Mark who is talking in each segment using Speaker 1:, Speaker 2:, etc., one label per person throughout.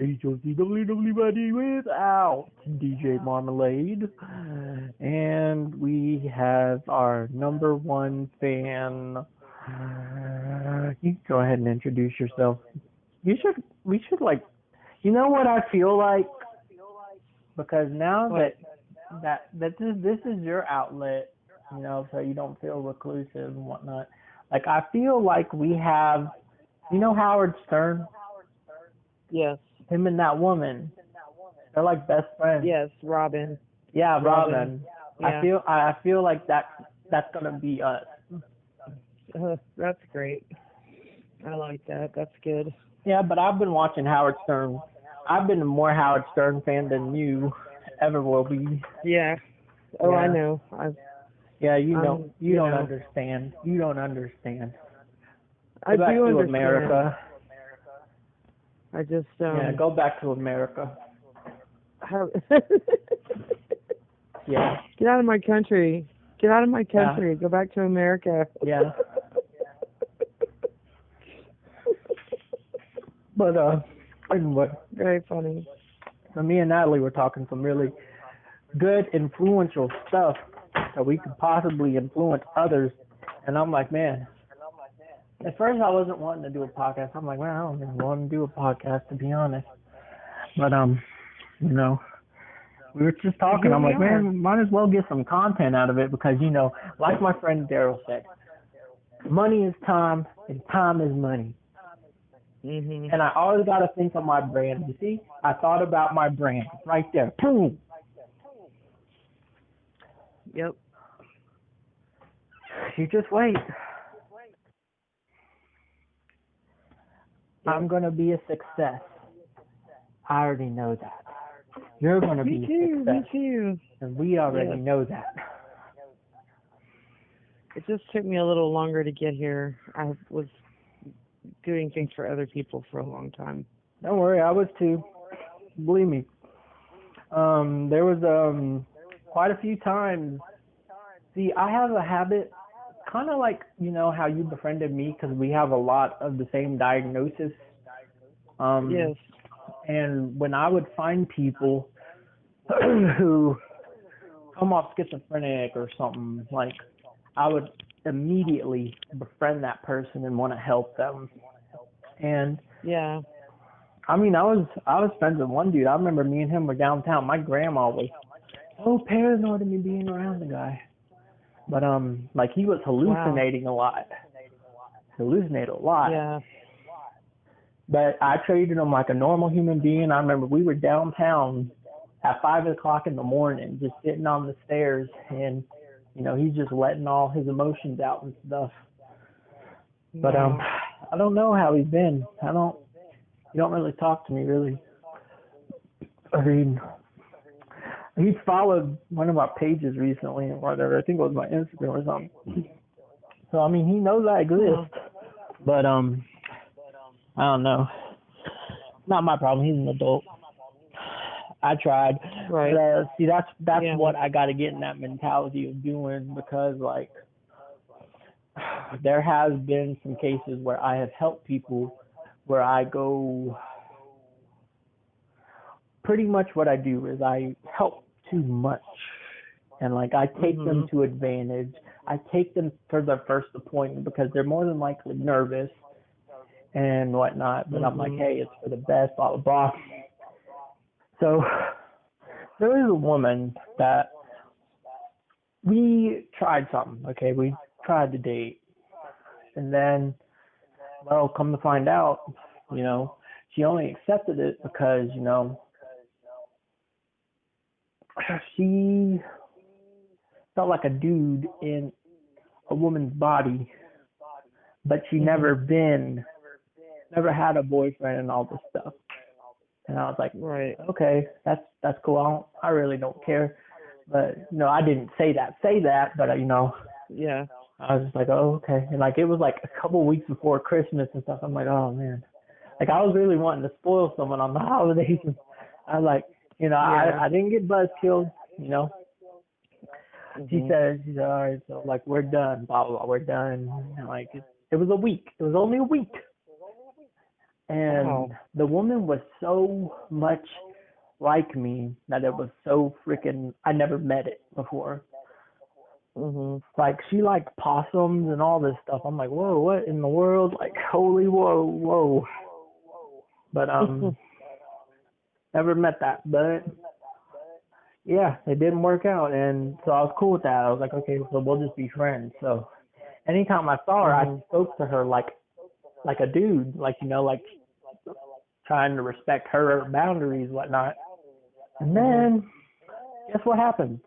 Speaker 1: HOCWWBody without DJ Marmalade. And we have our number one fan. You can go ahead and introduce yourself. We should like, you know what I feel like? Because now that this is your outlet, you know, so you don't feel reclusive and whatnot. Like, I feel like we have, you know, Howard Stern?
Speaker 2: Yes.
Speaker 1: Him and that woman. They're like best friends.
Speaker 2: Yes, Robin.
Speaker 1: Yeah, Robin.
Speaker 2: Yeah.
Speaker 1: I feel like that's gonna be us.
Speaker 2: That's great. I like that. That's good.
Speaker 1: Yeah, but I've been watching Howard Stern. I've been a more Howard Stern fan than you ever will be.
Speaker 2: Yeah. Oh,
Speaker 1: Yeah.
Speaker 2: I know.
Speaker 1: You don't
Speaker 2: know.
Speaker 1: understand. You don't understand.
Speaker 2: I
Speaker 1: Go back
Speaker 2: do
Speaker 1: to
Speaker 2: understand.
Speaker 1: America.
Speaker 2: I just
Speaker 1: Yeah, go back to America. Yeah.
Speaker 2: Get out of my country. Get out of my country.
Speaker 1: Yeah.
Speaker 2: Go back to America.
Speaker 1: Yeah. But anyway,
Speaker 2: Very funny.
Speaker 1: so me and Natalie were talking some really good, influential stuff that we could possibly influence others. And I'm like, man, at first I wasn't wanting to do a podcast. I'm like, man, I don't even want to do a podcast, to be honest. But you know, we were just talking. I'm like, man, might as well get some content out of it because, you know, like my friend Daryl said, money is time and time is money.
Speaker 2: Mm-hmm.
Speaker 1: And I always got to think of my brand. You see, I thought about my brand right there. Boom.
Speaker 2: Yep.
Speaker 1: You just wait. I'm going to be a success. I already know that. You're going to be a success.
Speaker 2: Me too.
Speaker 1: And we already know that.
Speaker 2: It just took me a little longer to get here. I was doing things for other people for a long time.
Speaker 1: Don't worry, I was too. Believe me. There was quite a few times. See, I have a habit, kind of like, you know, how you befriended me because we have a lot of the same diagnosis.
Speaker 2: Yes.
Speaker 1: And when I would find people who come off schizophrenic or something, like, I would immediately befriend that person and want to help them. And
Speaker 2: yeah,
Speaker 1: I mean, I was friends with one dude. I remember me and him were downtown. My grandma was so paranoid of me being around the guy. But like, he was hallucinating a lot. Hallucinated a lot.
Speaker 2: Yeah.
Speaker 1: But I treated him like a normal human being. I remember we were downtown at 5 o'clock in the morning, just sitting on the stairs, and, you know, he's just letting all his emotions out and stuff. But I don't know how he's been. He don't really talk to me, really. I mean, he followed one of our pages recently or whatever. I think it was my Instagram or something. So, I mean, he knows I exist. But, I don't know. Not my problem. He's an adult. I tried.
Speaker 2: Right.
Speaker 1: But, see, that's what I got to get in that mentality of doing, because, like, there has been some cases where I have helped people where I go, pretty much what I do is I help too much. And, like, I take them to advantage. I take them for their first appointment because they're more than likely nervous and whatnot. But I'm like, hey, it's for the best, blah, blah, blah. So there was a woman that we tried something, okay? We tried to date. And then, well, come to find out, you know, she only accepted it because, you know, she felt like a dude in a woman's body, but she never had a boyfriend and all this stuff. And I was like,
Speaker 2: right,
Speaker 1: okay, that's cool. I really don't care. But, you know, I didn't say that, but, you know,
Speaker 2: yeah,
Speaker 1: I was just like, oh, okay. And, like, it was like a couple weeks before Christmas and stuff. I'm like, oh, man. Like, I was really wanting to spoil someone on the holidays. And I was like, you know, I didn't get buzzkilled, you know. She said, all right, so like we're done, blah blah, blah, we're done. And, like it was a week. It was only a week, and
Speaker 2: Wow.
Speaker 1: the woman was so much like me that it was so freaking. I never met it before.
Speaker 2: Mhm.
Speaker 1: Like she liked possums and all this stuff. I'm like, whoa, what in the world? Like, holy whoa, whoa. But never met that. But yeah, it didn't work out, and so I was cool with that. I was like, okay, so we'll just be friends. So anytime I saw her, I spoke to her like a dude, like like trying to respect her boundaries, whatnot. And then guess what happened?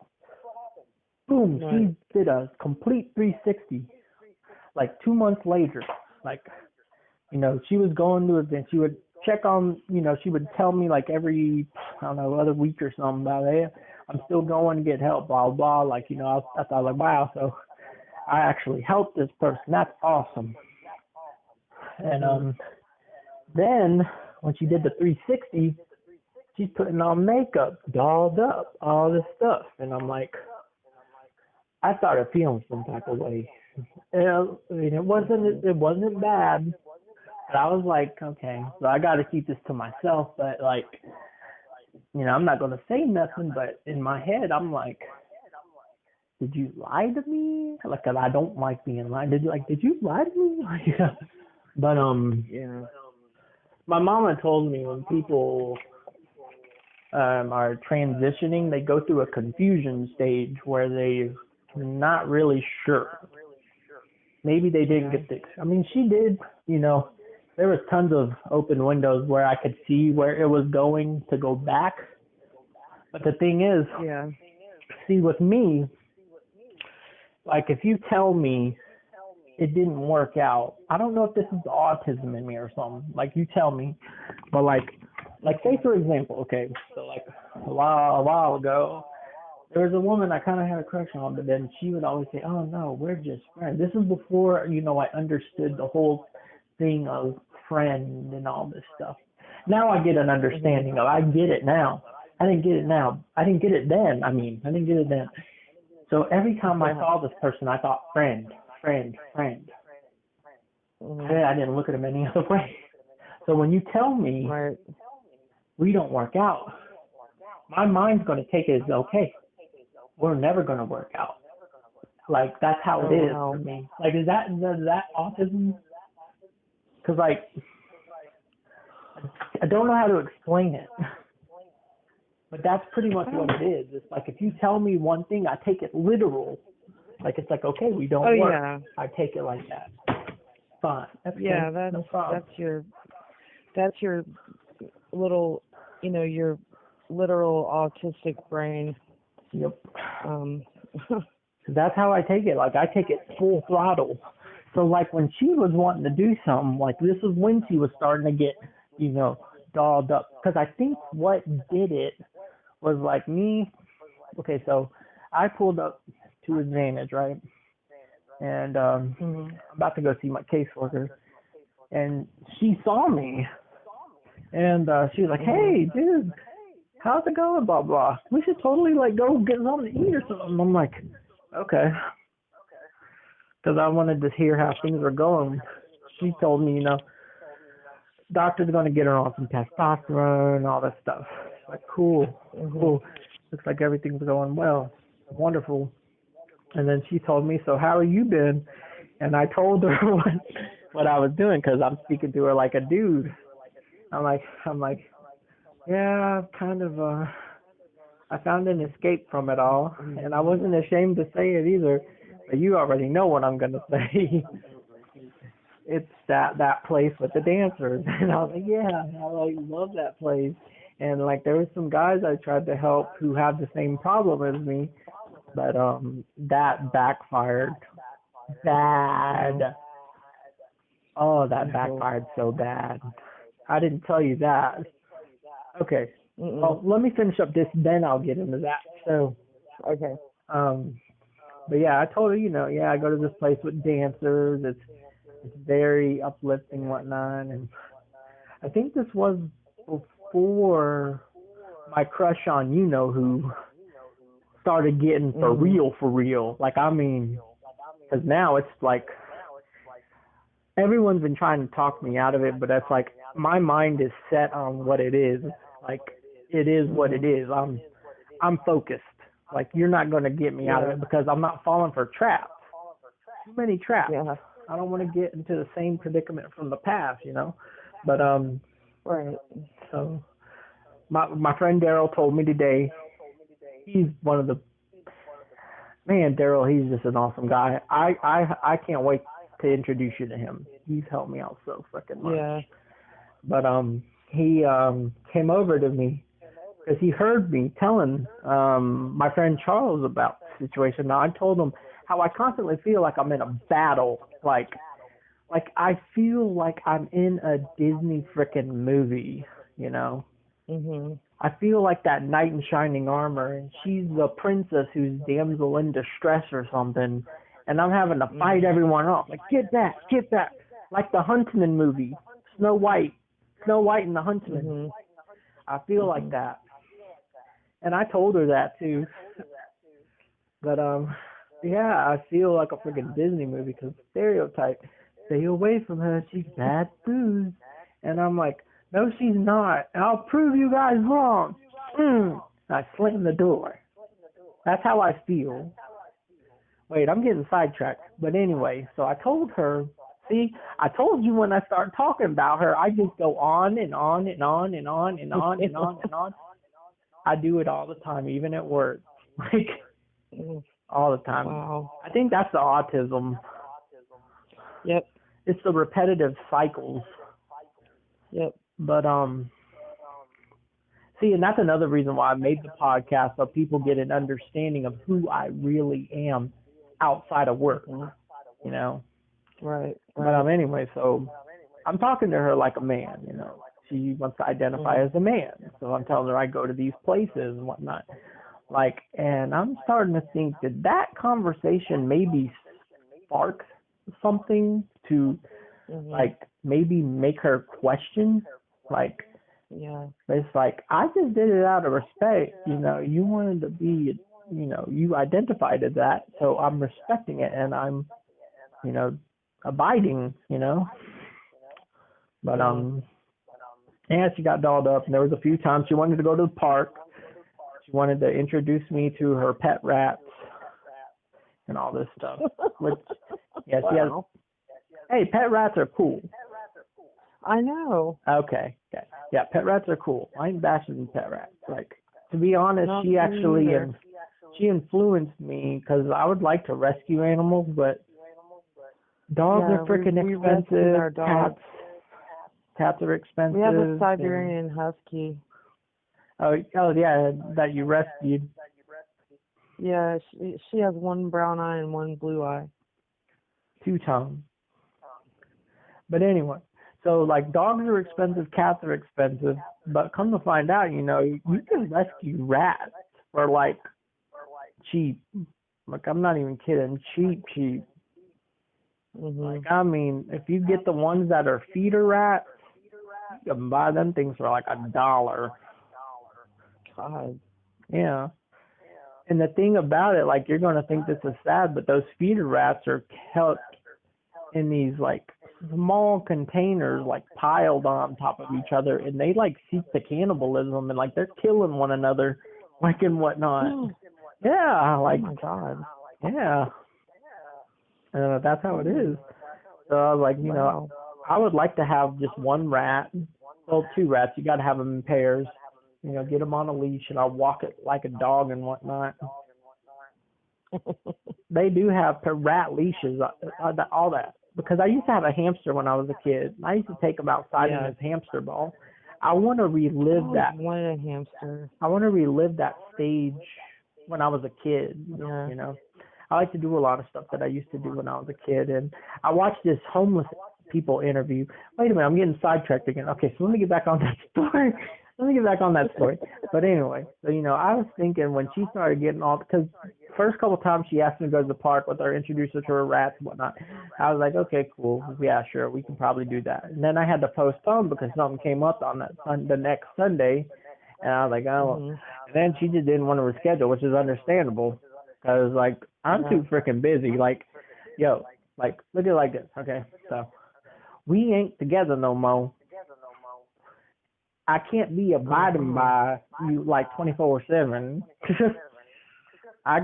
Speaker 1: Boom,
Speaker 2: Right.
Speaker 1: she did a complete 360. Like 2 months later, like she was going to events. She would check on, she would tell me like every, I don't know, other week or something about, hey, I'm still going to get help, blah, blah. Like, I thought like, wow, so I actually helped this person. That's awesome. And then when she did the 360, she's putting on makeup, dolled up, all this stuff. And I'm like, I started feeling some type of way. And, I mean, it wasn't bad. But I was like, okay, so I got to keep this to myself. But like, I'm not gonna say nothing. But in my head, I'm like, did you lie to me? Like, 'cause I don't like being lied. Did you lie to me? Like, but
Speaker 2: Yeah.
Speaker 1: my mama told me when people are transitioning, they go through a confusion stage where they're not really sure. Maybe they didn't get the. I mean, she did. There was tons of open windows where I could see where it was going to go back. But the thing is,
Speaker 2: Yeah.
Speaker 1: see, with me, like if you tell me it didn't work out, I don't know if this is the autism in me or something. Like you tell me, but like say for example, okay, so like a while ago, there was a woman I kind of had a crush on, but then she would always say, "Oh no, we're just friends." This is before I understood the whole thing of friend and all this stuff. Now I get an understanding of. I get it now. I didn't get it now. I didn't get it then. I didn't get it then. So every time I saw this person, I thought friend, friend, friend. And I didn't look at him any other way. So when you tell me
Speaker 2: Right.
Speaker 1: we don't work out, my mind's going to take it as okay. We're never going to work out. Like that's how it is for me. Like is that autism? Because like I don't know how to explain it, but that's pretty much what it is. It's like if you tell me one thing, I take it literal. Like it's like okay, we don't work.
Speaker 2: Yeah.
Speaker 1: I take it like that. Fine. That's
Speaker 2: Yeah,
Speaker 1: okay. No problem.
Speaker 2: that's your little, your literal autistic brain.
Speaker 1: Yep.
Speaker 2: Um.
Speaker 1: That's how I take it. Like I take it full throttle. So like when she was wanting to do something, like this is when she was starting to get, dolled up. Because I think what did it was like me. Okay, so I pulled up to Advantage, right? And I'm about to go see my caseworker, and she saw me, and she was like, "Hey, dude, how's it going? Blah blah. We should totally like go get something to eat or something." I'm like, okay, because I wanted to hear how things were going. She told me, doctor's going to get her on some testosterone and all that stuff. Like, cool, cool. Looks like everything's going well. Wonderful. And then she told me, so how have you been? And I told her what I was doing because I'm speaking to her like a dude. I'm like, yeah, kind of, I found an escape from it all. And I wasn't ashamed to say it either. But you already know what I'm going to say. It's that place with the dancers. And I was like, yeah, I love that place. And like there were some guys I tried to help who have the same problem as me, but that backfired bad. Oh, that backfired so bad. I didn't tell you that. Okay. Well, let me finish up this, then I'll get into that. So,
Speaker 2: Okay.
Speaker 1: But yeah, I told her, I go to this place with dancers. It's very uplifting, whatnot, and I think this was before my crush on who started getting for real. Like, I mean, because now it's like everyone's been trying to talk me out of it, but that's like my mind is set on what it is. Like, it is what it is. I'm focused. Like, you're not going to get me out of it because I'm not falling for traps. Too many traps.
Speaker 2: Yeah.
Speaker 1: I don't want to get into the same predicament from the past, you know. But
Speaker 2: Right.
Speaker 1: So my friend Daryl told me today. He's one of the Daryl. He's just an awesome guy. I can't wait to introduce you to him. He's helped me out so freaking much.
Speaker 2: Yeah.
Speaker 1: But he came over to me because he heard me telling my friend Charles about the situation. Now, I told him how I constantly feel like I'm in a battle. Like I feel like I'm in a Disney freaking movie, you know.
Speaker 2: Mhm.
Speaker 1: I feel like that knight in shining armor, and she's the princess who's damsel in distress or something, and I'm having to fight everyone off. Like, get back. Like the Huntsman movie, Snow White and the Huntsman.
Speaker 2: Mhm.
Speaker 1: I feel like that. And I told her that too. But yeah, I feel like a freaking Disney movie because stereotype. Stay away from her. She's bad food. And I'm like, no, she's not. And I'll prove you guys wrong. I slammed the door. That's how I feel. Wait, I'm getting sidetracked. But anyway, so I told her. See, I told you when I start talking about her, I just go on and on and on and on and on and on and on. I do it all the time, even at work. Like, all the time.
Speaker 2: Wow.
Speaker 1: I think that's the autism.
Speaker 2: Yep.
Speaker 1: It's the repetitive cycles.
Speaker 2: Yep.
Speaker 1: But see, and that's another reason why I made the podcast, so people get an understanding of who I really am outside of work. You know.
Speaker 2: Right.
Speaker 1: But anyway, so I'm talking to her like a man. You know, she wants to identify as a man, so I'm telling her I go to these places and whatnot. Like, and I'm starting to think that conversation maybe sparks something to, like, maybe make her question. Like, it's like, I just did it out of respect. You know, you wanted to be, you know, you identified as that, so I'm respecting it and I'm, you know, abiding, you know. But yeah, she got dolled up, and there was a few times she wanted to go to the park. She wanted to introduce me to her pet rats and all this stuff. Which, yeah, she has. Hey, pet rats are cool.
Speaker 2: I know.
Speaker 1: Okay. Yeah, pet rats are cool. I ain't bashing pet rats. Like, to be honest, she actually she influenced me because I would like to rescue animals, but dogs are freaking expensive.
Speaker 2: Our dogs.
Speaker 1: Cats are expensive.
Speaker 2: We have a Siberian Husky.
Speaker 1: Oh yeah, that you rescued.
Speaker 2: Yeah, she has one brown eye and one blue eye.
Speaker 1: Two-tone. But anyway, so like dogs are expensive, cats are expensive, but come to find out, you know, you can rescue rats for like cheap. Like, I'm not even kidding, cheap. Like, I mean, if you get the ones that are feeder rats, you can buy them things for like $1.
Speaker 2: God.
Speaker 1: Yeah. And the thing about it, like, you're going to think this is sad, but those feeder rats are kept in these like small containers, like piled on top of each other, and they like seek the cannibalism, and like they're killing one another, like, and whatnot. Yeah, like,
Speaker 2: oh my God.
Speaker 1: Yeah. That's how it is. So I was like, you know, I would like to have just one rat. Well, two rats. You got to have them in pairs. You know, get them on a leash, and I'll walk it like a dog and whatnot. They do have rat leashes, all that. Because I used to have a hamster when I was a kid. I used to take him outside in his hamster ball. I want to relive that.
Speaker 2: I wanted a hamster.
Speaker 1: I want to relive that stage when I was a kid.
Speaker 2: Yeah.
Speaker 1: You know, I like to do a lot of stuff that I used to do when I was a kid. And I watched this homeless people interview. Wait a minute, I'm getting sidetracked again. Okay, so let me get back on that story. But anyway, so, you know, I was thinking when she started getting all, because first couple of times she asked me to go to the park with her, introduce her to her rats and whatnot. I was like, okay, cool. Yeah, sure. We can probably do that. And then I had to postpone because something came up on that the next Sunday. And I was like, oh.
Speaker 2: Mhm.
Speaker 1: And then she just didn't want to reschedule, which is understandable. Because, like, I'm too freaking busy. Like, yo, like, look at it like this, okay? So, we ain't together no more. I can't be abiding by you, like, 24/7. I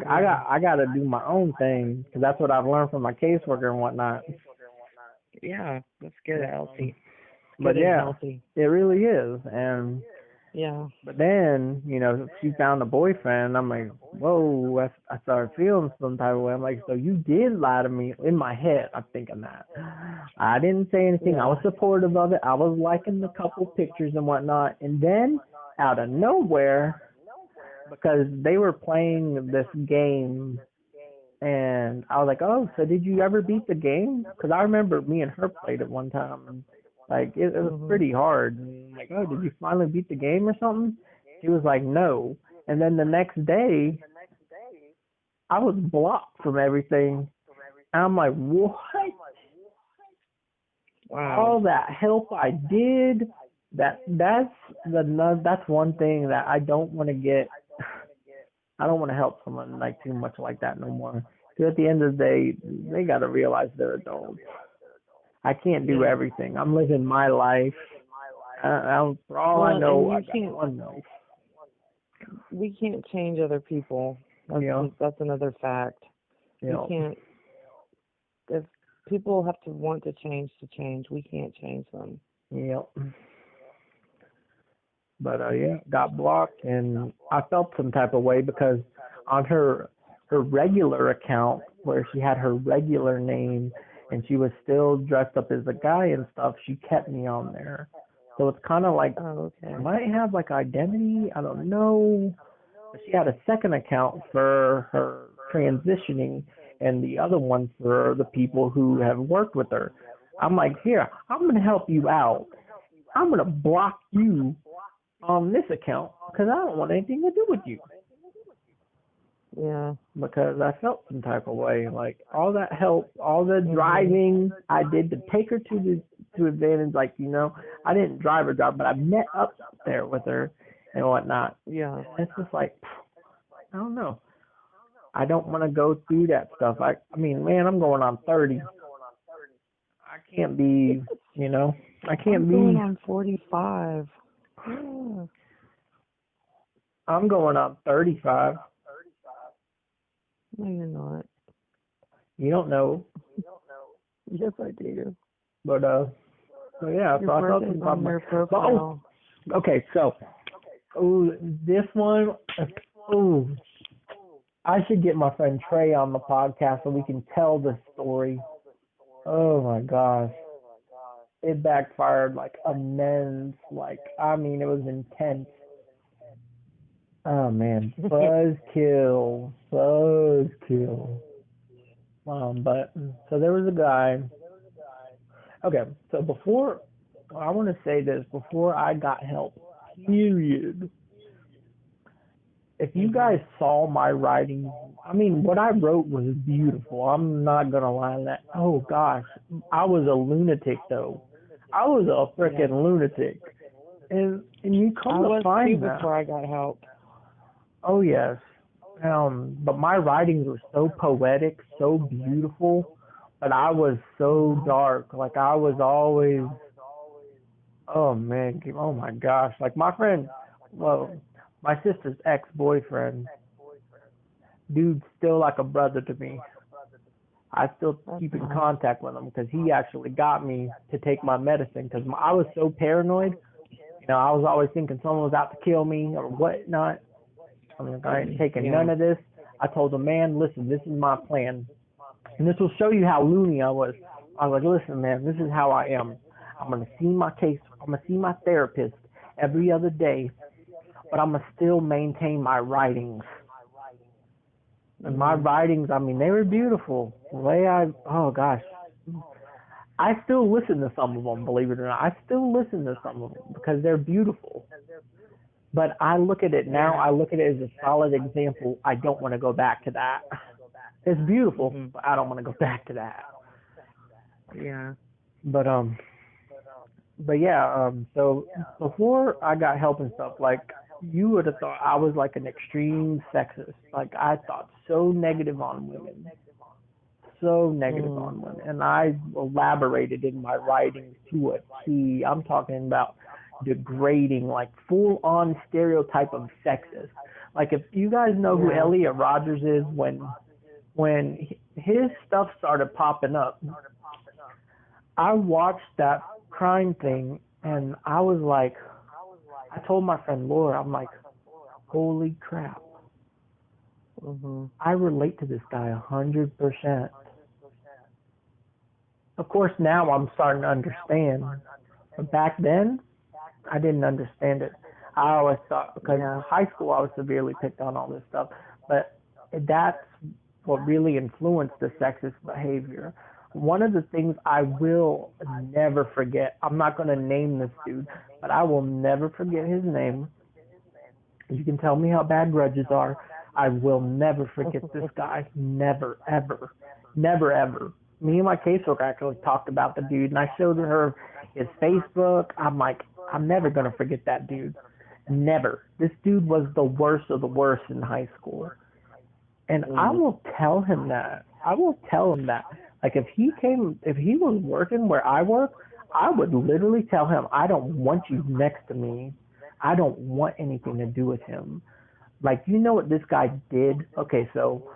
Speaker 1: got to do my own thing. Because that's what I've learned from my caseworker and whatnot.
Speaker 2: Yeah, that's good, healthy.
Speaker 1: But
Speaker 2: Good and
Speaker 1: yeah,
Speaker 2: healthy.
Speaker 1: it really is. And
Speaker 2: Yeah.
Speaker 1: but then, you know, she found a boyfriend. I'm like, whoa, I started feeling some type of way. I'm like, so you did lie to me. In my head, I'm thinking that. I didn't say anything. I was supportive of it. I was liking the couple pictures and whatnot. And then, out of nowhere, because they were playing this game, and I was like, oh, so did you ever beat the game? Because I remember me and her played it one time. And, like, it was pretty hard. And I'm like, oh, did you finally beat the game or something? She was like, no. And then the next day, I was blocked from everything. And I'm like, what?
Speaker 2: Wow.
Speaker 1: All that help I did, that's one thing that I don't want to get. I don't want to help someone like too much like that no more. Because at the end of the day, they got to realize they're adults. I can't do everything. I'm living my life. For all I know, I got one life.
Speaker 2: We can't change other people. That's another fact. We can't. If people have to want to change, we can't change them.
Speaker 1: Yep. But yeah, got blocked, and I felt some type of way because on her regular account where she had her regular name and she was still dressed up as a guy and stuff, she kept me on there. So it's kind of like, I might have like identity, I don't know. But she had a second account for her transitioning and the other one for the people who have worked with her. I'm like, here, I'm going to help you out. I'm going to block you on this account because I don't want anything to do with you.
Speaker 2: Yeah.
Speaker 1: Because I felt some type of way. Like, all that help, all the driving I did to take her to advantage, like, you know, I didn't drive her, but I met up there with her and whatnot.
Speaker 2: Yeah.
Speaker 1: It's just like, I don't know. I don't want to go through that stuff. I mean, man, I'm going on 30. I can't be, you know,
Speaker 2: I'm going on 45.
Speaker 1: I'm going on 35.
Speaker 2: No, you're not.
Speaker 1: You don't know.
Speaker 2: Yes, I do.
Speaker 1: But so yeah, so I felt some
Speaker 2: on their profile.
Speaker 1: Okay, so this one, I should get my friend Trey on the podcast so we can tell this story. Oh my gosh. It backfired like immense. Like, I mean, it was intense. Oh man, buzzkill. But so there was a guy. Okay, so I want to say this before I got help. Period. If you guys saw my writing, I mean, what I wrote was beautiful. I'm not gonna lie to that. Oh gosh, I was a lunatic though. I was a freaking lunatic, and you come to find that.
Speaker 2: Before I got help.
Speaker 1: Oh yes, but my writings were so poetic, so beautiful, but I was so dark. Like I was always, oh man, oh my gosh, like my friend, my sister's ex-boyfriend, dude's still like a brother to me. I still keep in contact with him because he actually got me to take my medicine because I was so paranoid. You know, I was always thinking someone was out to kill me or whatnot. I'm like, I ain't taking none of this. I told him, man, listen, this is my plan. And this will show you how loony I was. I was like, listen, man, this is how I am. I'm going to see my case. I'm going to see my therapist every other day. But I'm going to still maintain my writings. And my writings, I mean, they were beautiful. The way oh gosh. I still listen to some of them, believe it or not. I still listen to some of them because they're beautiful. But I look at it now, I look at it as a solid example. I don't want to go back to that. It's beautiful, but I don't want to go back to that.
Speaker 2: Yeah.
Speaker 1: But yeah, so before I got help and stuff, like you would have thought I was like an extreme sexist. Like I thought so negative on women, so negative
Speaker 2: Mm.
Speaker 1: on women, and I elaborated in my writings to a T. I'm talking about degrading, like full on stereotype of sexist. Like if you guys know who
Speaker 2: Yeah.
Speaker 1: Elliot Rogers is, when his stuff started popping up, I watched that crime thing and I was like, I told my friend Laura, I'm like, holy crap,
Speaker 2: Mhm.
Speaker 1: I relate to this guy 100%. Of course, now I'm starting to understand, but back then I didn't understand it. I always thought because in
Speaker 2: Yeah.
Speaker 1: high school I was severely picked on all this stuff, but that's what really influenced the sexist behavior. One of the things I will never forget, I'm not going to name this dude, but I will never forget his name. You can tell me how bad grudges are. I will never forget this guy. Never, ever. Never, ever. Me and my caseworker actually talked about the dude, and I showed her his Facebook. I'm like, I'm never going to forget that dude. Never. This dude was the worst of the worst in high school. And I
Speaker 2: Mm.
Speaker 1: will tell him that. I will tell him that. Like if he was working where I work, I would literally tell him, I don't want you next to me. I don't want anything to do with him. Like, you know what this guy did? Okay, so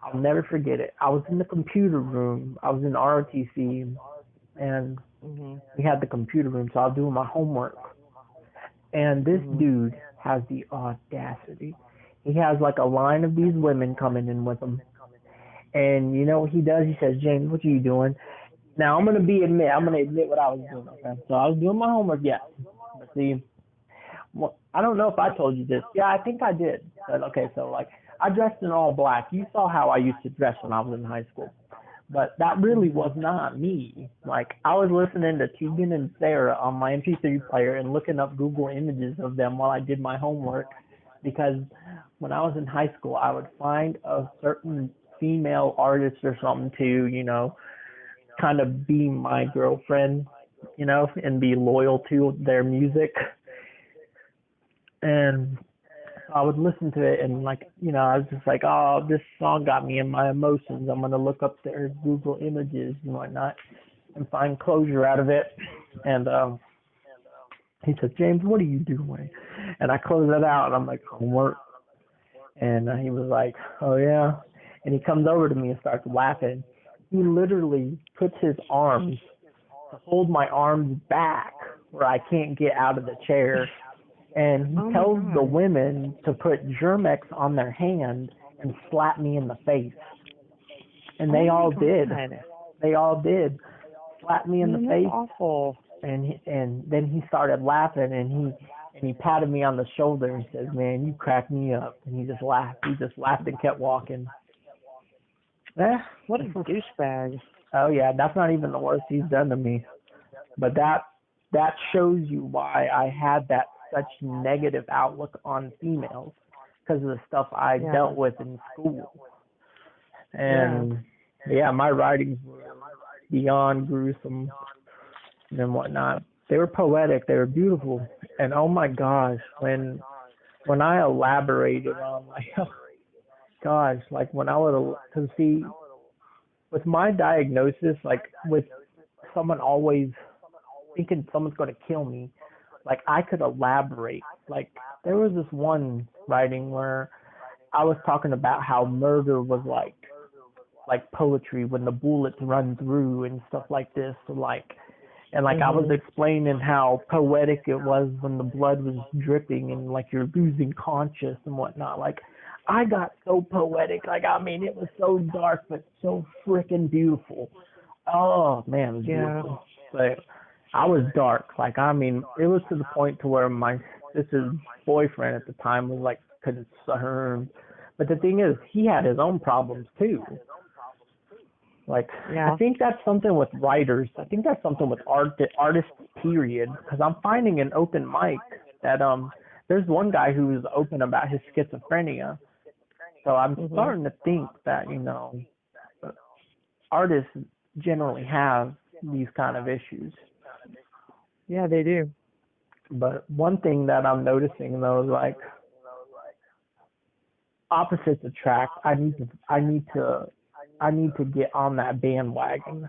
Speaker 1: I'll never forget it. I was in the computer room. I was in ROTC, and
Speaker 2: Mhm.
Speaker 1: we had the computer room, so I was doing my homework. And this
Speaker 2: Mhm.
Speaker 1: dude has the audacity. He has like a line of these women coming in with him. And you know what he does? He says, James, what are you doing? Now I'm gonna admit what I was doing, okay? So I was doing my homework, yes. But see, well, I don't know if I told you this. Yeah, I think I did. But okay, so like I dressed in all black. You saw how I used to dress when I was in high school. But that really was
Speaker 2: Mhm.
Speaker 1: not me. Like I was listening to Tegan and Sarah on my MP3 player and looking up Google images of them while I did my homework because when I was in high school I would find a certain female artist or something to, kind of be my girlfriend, and be loyal to their music. And I would listen to it and like, I was just like, oh, this song got me in my emotions. I'm gonna look up their Google images and whatnot and find closure out of it. And he said, James, what are you doing? And I closed it out and I'm like, homework. And he was like, oh yeah. And he comes over to me and starts laughing. He literally puts his arms to hold my arms back where I can't get out of the chair, and he
Speaker 2: Oh my
Speaker 1: tells the
Speaker 2: God.
Speaker 1: women to put Germex on their hand and slap me in the face. And
Speaker 2: Oh
Speaker 1: they
Speaker 2: my
Speaker 1: all did.
Speaker 2: God.
Speaker 1: They all did. Slap me in the
Speaker 2: Man, that's
Speaker 1: face,
Speaker 2: awful.
Speaker 1: and then he started laughing, and he patted me on the shoulder and says, "Man, you cracked me up." And he just laughed. He just laughed and kept walking. Eh,
Speaker 2: What a douchebag.
Speaker 1: oh yeah, that's not even the worst he's done to me. But that shows you why I had that such negative outlook on females because of the stuff I
Speaker 2: Yeah.
Speaker 1: dealt with in school.
Speaker 2: Yeah.
Speaker 1: And yeah, my writings were beyond gruesome and whatnot. They were poetic. They were beautiful. And oh my gosh, when I elaborated on like, gosh, like when I would, cause see, with my diagnosis, like with someone always thinking someone's going to kill me, like I could elaborate. Like there was this one writing where I was talking about how murder was like poetry when the bullets run through and stuff like this. So like and like I was
Speaker 2: Mhm.
Speaker 1: explaining how poetic it was when the blood was dripping and like you're losing conscious and whatnot. Like I got so poetic. Like I mean it was so dark but so freaking beautiful. Oh man, it was
Speaker 2: Yeah.
Speaker 1: beautiful. But I was dark. Like I mean, it was to the point to where my sister's boyfriend at the time was like concerned. But the thing is, he had his own problems too. Like I
Speaker 2: Yeah.
Speaker 1: think that's something with writers. I think that's something with artists. Period. Because I'm finding an open mic that there's one guy who's open about his schizophrenia. So I'm
Speaker 2: Mhm.
Speaker 1: starting to think that artists generally have these kind of issues.
Speaker 2: Yeah, they do.
Speaker 1: But one thing that I'm noticing though is like opposites attract. I need to get on that bandwagon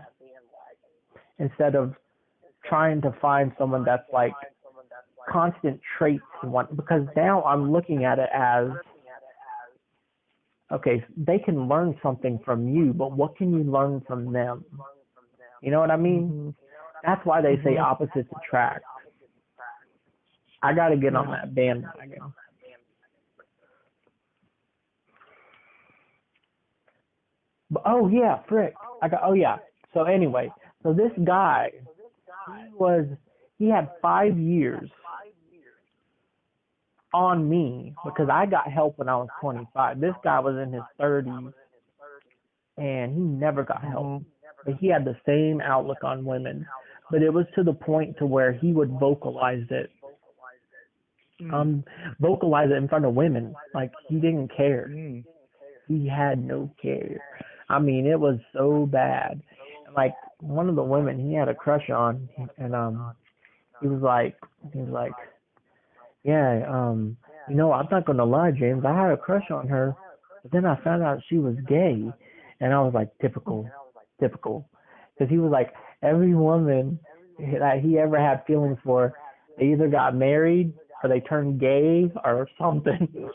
Speaker 1: instead of trying to find someone that's like constant traits one, because now I'm looking at it as okay, they can learn something from you, but what can you learn from them? You know what I mean?
Speaker 2: Mhm.
Speaker 1: That's why they say
Speaker 2: Mhm.
Speaker 1: opposites attract. I got to get on
Speaker 2: Yeah.
Speaker 1: that bandwagon. But, oh yeah, frick. Oh yeah. So anyway, so this guy, was he had 5 years on me because I got help when I was 25. This guy was in his 30s and he never got help.
Speaker 2: Mhm.
Speaker 1: But he had the same outlook on women. But it was to the point to where he would vocalize it.
Speaker 2: Mm.
Speaker 1: Vocalize it in front of women. Like he didn't care.
Speaker 2: Mm.
Speaker 1: He had no care. I mean, it was so bad. Like one of the women he had a crush on, and he was like, yeah, I'm not gonna lie, James, I had a crush on her, but then I found out she was gay, and I was like, typical, because he was like, every woman that he ever had feelings for, they either got married or they turned gay or something.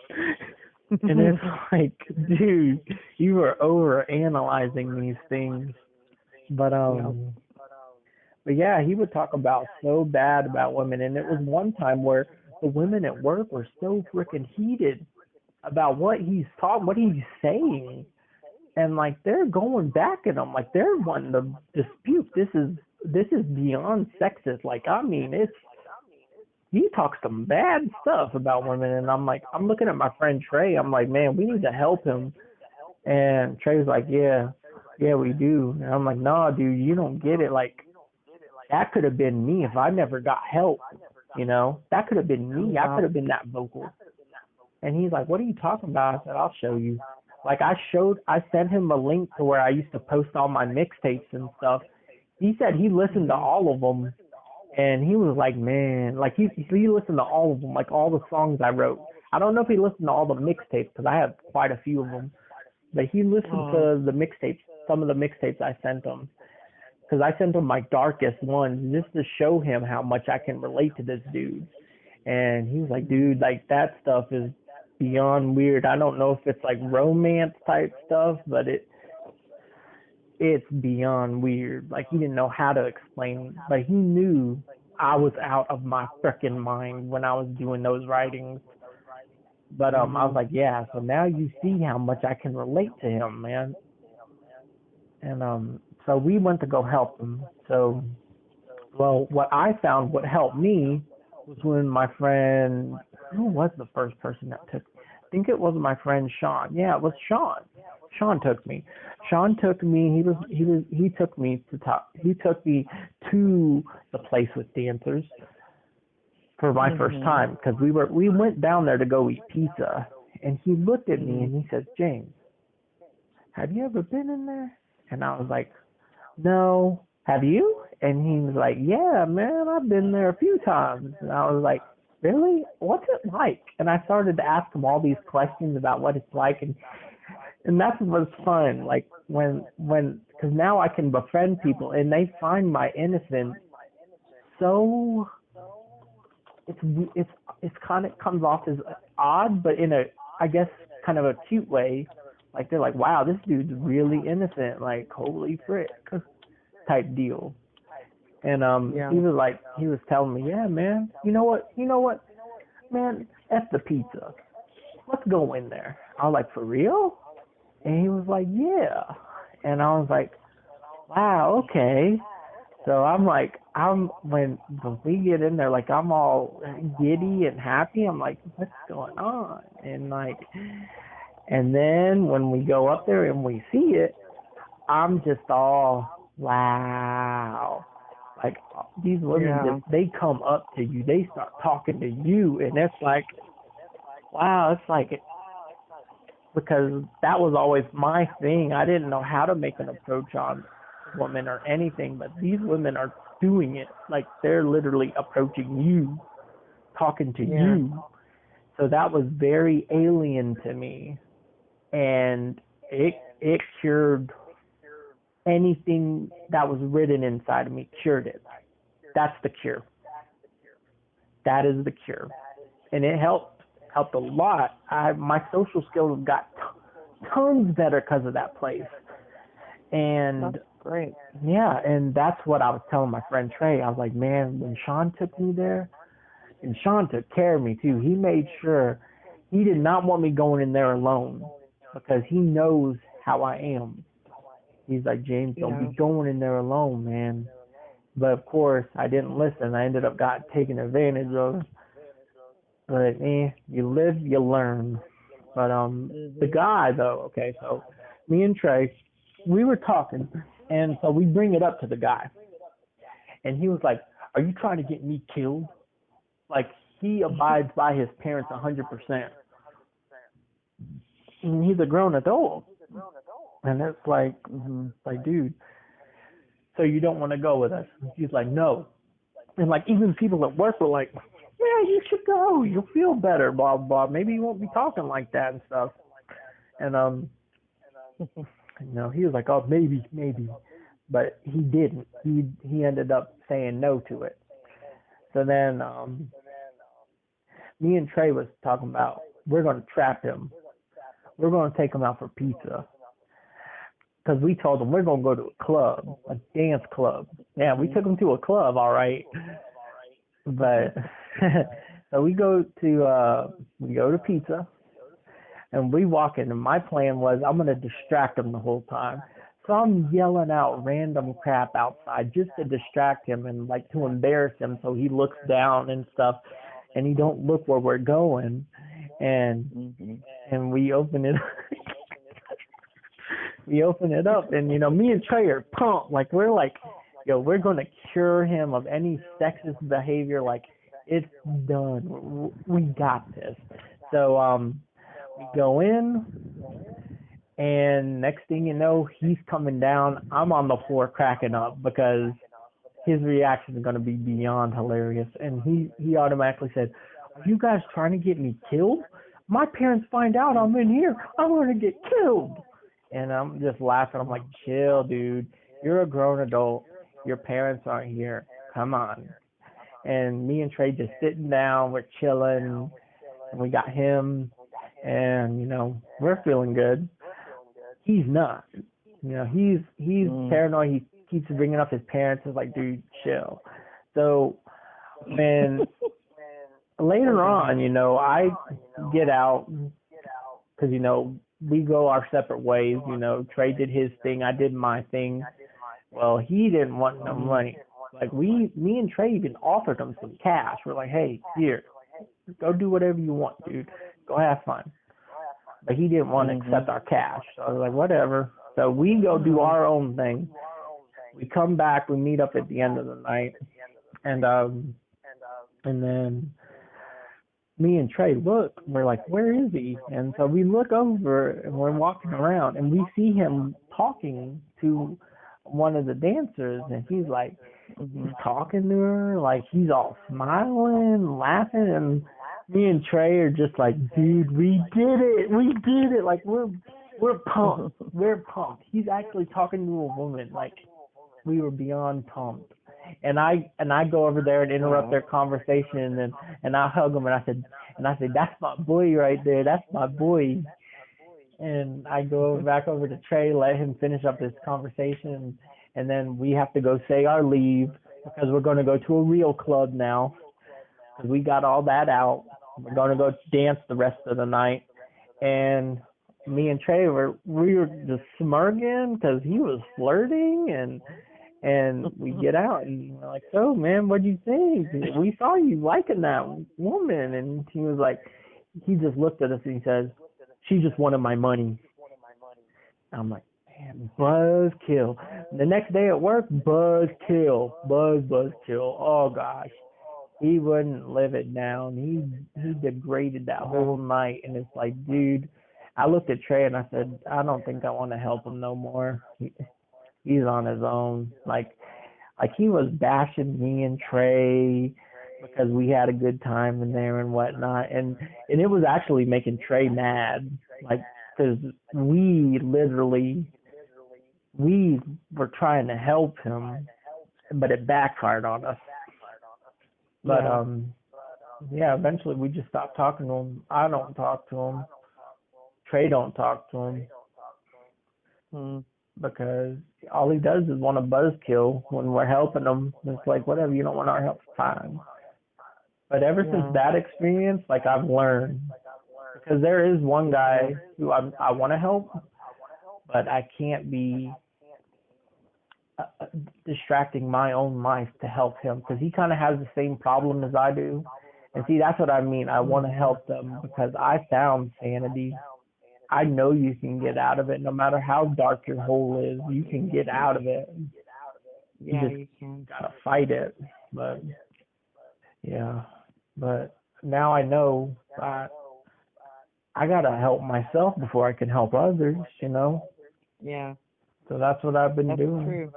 Speaker 1: And it's like, dude, you are over analyzing these things. But
Speaker 2: Yeah.
Speaker 1: but yeah, he would talk about so bad about women, and it was one time where the women at work were so freaking heated about what he's saying, and like they're going back at him, like they're wanting to dispute. This is beyond sexist. Like I mean, he talks some bad stuff about women, and I'm looking at my friend Trey. I'm like, man, we need to help him. And Trey's like, yeah, we do. And I'm like, nah, dude, you don't get it. Like that could have been me if I never got help. That could have been me. I
Speaker 2: Yeah.
Speaker 1: could have been that vocal. And he's like, what are you talking about? I said, I'll show you. Like I sent him a link to where I used to post all my mixtapes and stuff. He said he listened to all of them, and he was like, man, like he listened to all of them, like all the songs I wrote. I don't know if he listened to all the mixtapes because I have quite a few of them, but he listened to the mixtapes, some of the mixtapes I sent him, because I sent him my darkest ones just to show him how much I can relate to this dude. And he was like, dude, like that stuff is beyond weird. I don't know if it's like romance type stuff, but it's beyond weird. Like he didn't know how to explain, but he knew I was out of my freaking mind when I was doing those writings. But I was like, yeah. So now you see how much I can relate to him, man. And so we went to go help him. So, well, what I found what helped me was when my friend, who was the first person that took? I think it was my friend Sean. Yeah, it was Sean. Sean took me. Sean took me. He took me to talk. He took me to the place with dancers for my first time because we went down there to go eat pizza, and he looked at me and he says, James, have you ever been in there? And I was like, no. Have you? And he was like, yeah, man, I've been there a few times. And I was like, really? What's it like? And I started to ask him all these questions about what it's like, and that's what's fun. Like when because now I can befriend people and they find my innocence so it's kind of comes off as odd, but in a, I guess, kind of a cute way. Like they're like, wow, this dude's really innocent. Like holy frick, type deal. And he was telling me, yeah, man, you know what, man, F the pizza. Let's go in there. I was like, for real? And he was like, yeah. And I was like, wow, okay. So when we get in there, like I'm all giddy and happy. I'm like, what's going on? And then when we go up there and we see it, I'm just all, wow. Like these women, they come up to you, they start talking to you, and it's like, wow, it's like, because that was always my thing. I didn't know how to make an approach on women or anything, but these women are doing it. Like they're literally approaching you, talking to you. So that was very alien to me. And it cured anything that was written inside of me, cured it. That's the cure. That is the cure. And it helped a lot. My social skills got tons better because of that place. And
Speaker 2: that's great.
Speaker 1: Yeah, and that's what I was telling my friend Trey. I was like, man, when Sean took me there, and Sean took care of me too. He made sure he did not want me going in there alone because he knows how I am. He's like, James, don't be going in there alone, man. But of course, I didn't listen. I ended up taken advantage of. But you live, you learn. But the guy though, okay, so me and Trey, we were talking, and so we bring it up to the guy, and he was like, "Are you trying to get me killed?" Like he abides by his parents 100%. And he's a grown adult, and it's like, dude, so you don't want to go with us? He's like, no. And like even people at work were like, yeah, you should go. You'll feel better, blah blah. Maybe you won't be talking like that and stuff. And he was like, oh, maybe, but he didn't. He ended up saying no to it. So then me and Trey was talking about we're going to trap him. We're going to take him out for pizza. Because we told him we're going to go to a club, a dance club. Yeah, we took him to a club, all right. But so we go to pizza, and we walk in, and my plan was I'm going to distract him the whole time. So I'm yelling out random crap outside just to distract him and like to embarrass him so he looks down and stuff, and he don't look where we're going. And we open it up, and me and Trey are pumped. Like we're like, yo, we're gonna cure him of any sexist behavior. Like it's done. We got this. So we go in, and next thing you know, he's coming down. I'm on the floor cracking up because his reaction is gonna be beyond hilarious. And he automatically said, "Are you guys trying to get me killed? My parents find out I'm in here, I'm gonna get killed." And I'm just laughing. I'm like, chill, dude. You're a grown adult. Your parents aren't here. Come on. And me and Trey just sitting down. We're chilling. And we got him. And, we're feeling good. He's not. He's paranoid. He keeps bringing up his parents. It's like, dude, chill. So when later on, I get out because, we go our separate ways. Trey did his thing, I did my thing. Well, he didn't want no money. Like me and Trey even offered him some cash. We're like, hey, here, go do whatever you want, dude. Go have fun. But he didn't want to accept our cash. So I was like, whatever. So we go do our own thing. We come back, we meet up at the end of the night, and then me and Trey look, we're like, where is he? And so we look over and we're walking around and we see him talking to one of the dancers, and he's like, he's talking to her, like he's all smiling, laughing, and me and Trey are just like, dude, we did it. Like we're pumped. We're pumped. He's actually talking to a woman. Like we were beyond pumped. And I go over there and interrupt their conversation, and I hug him, and I said, that's my boy right there. That's my boy. And I go back over to Trey, let him finish up his conversation, and then we have to go say our leave because we're going to go to a real club now because we got all that out. We're going to go dance the rest of the night. And me and Trey we were just smirking because he was flirting, and we get out, and we're like, so, man, what'd you think? We saw you liking that woman. And he was like, he just looked at us and he says, she just wanted my money. I'm like, man, buzzkill. The next day at work, buzzkill. Buzzkill. Oh, gosh. He wouldn't live it down. He degraded that whole night. And it's like, dude, I looked at Trey and I said, I don't think I want to help him no more. He's on his own. Like he was bashing me and Trey, because we had a good time in there and whatnot, and it was actually making Trey mad, like, because we were trying to help him, but it backfired on us. But yeah, eventually we just stopped talking to him. I don't talk to him. Trey don't talk to him. Because all he does is want to buzzkill when we're helping him. It's like, whatever, you don't want our help, fine. But ever since that experience, like, I've learned, because there is one guy who I want to help, but I can't be distracting my own life to help him, because he kind of has the same problem as I do. And see, that's what I mean. I want to help them because I found sanity. I know you can get out of it, no matter how dark your hole is. You can get out of it.
Speaker 2: You can.
Speaker 1: Gotta fight it. But yeah, but now I know that I gotta help myself before I can help others.
Speaker 2: Yeah.
Speaker 1: So that's what I've been doing.
Speaker 2: True.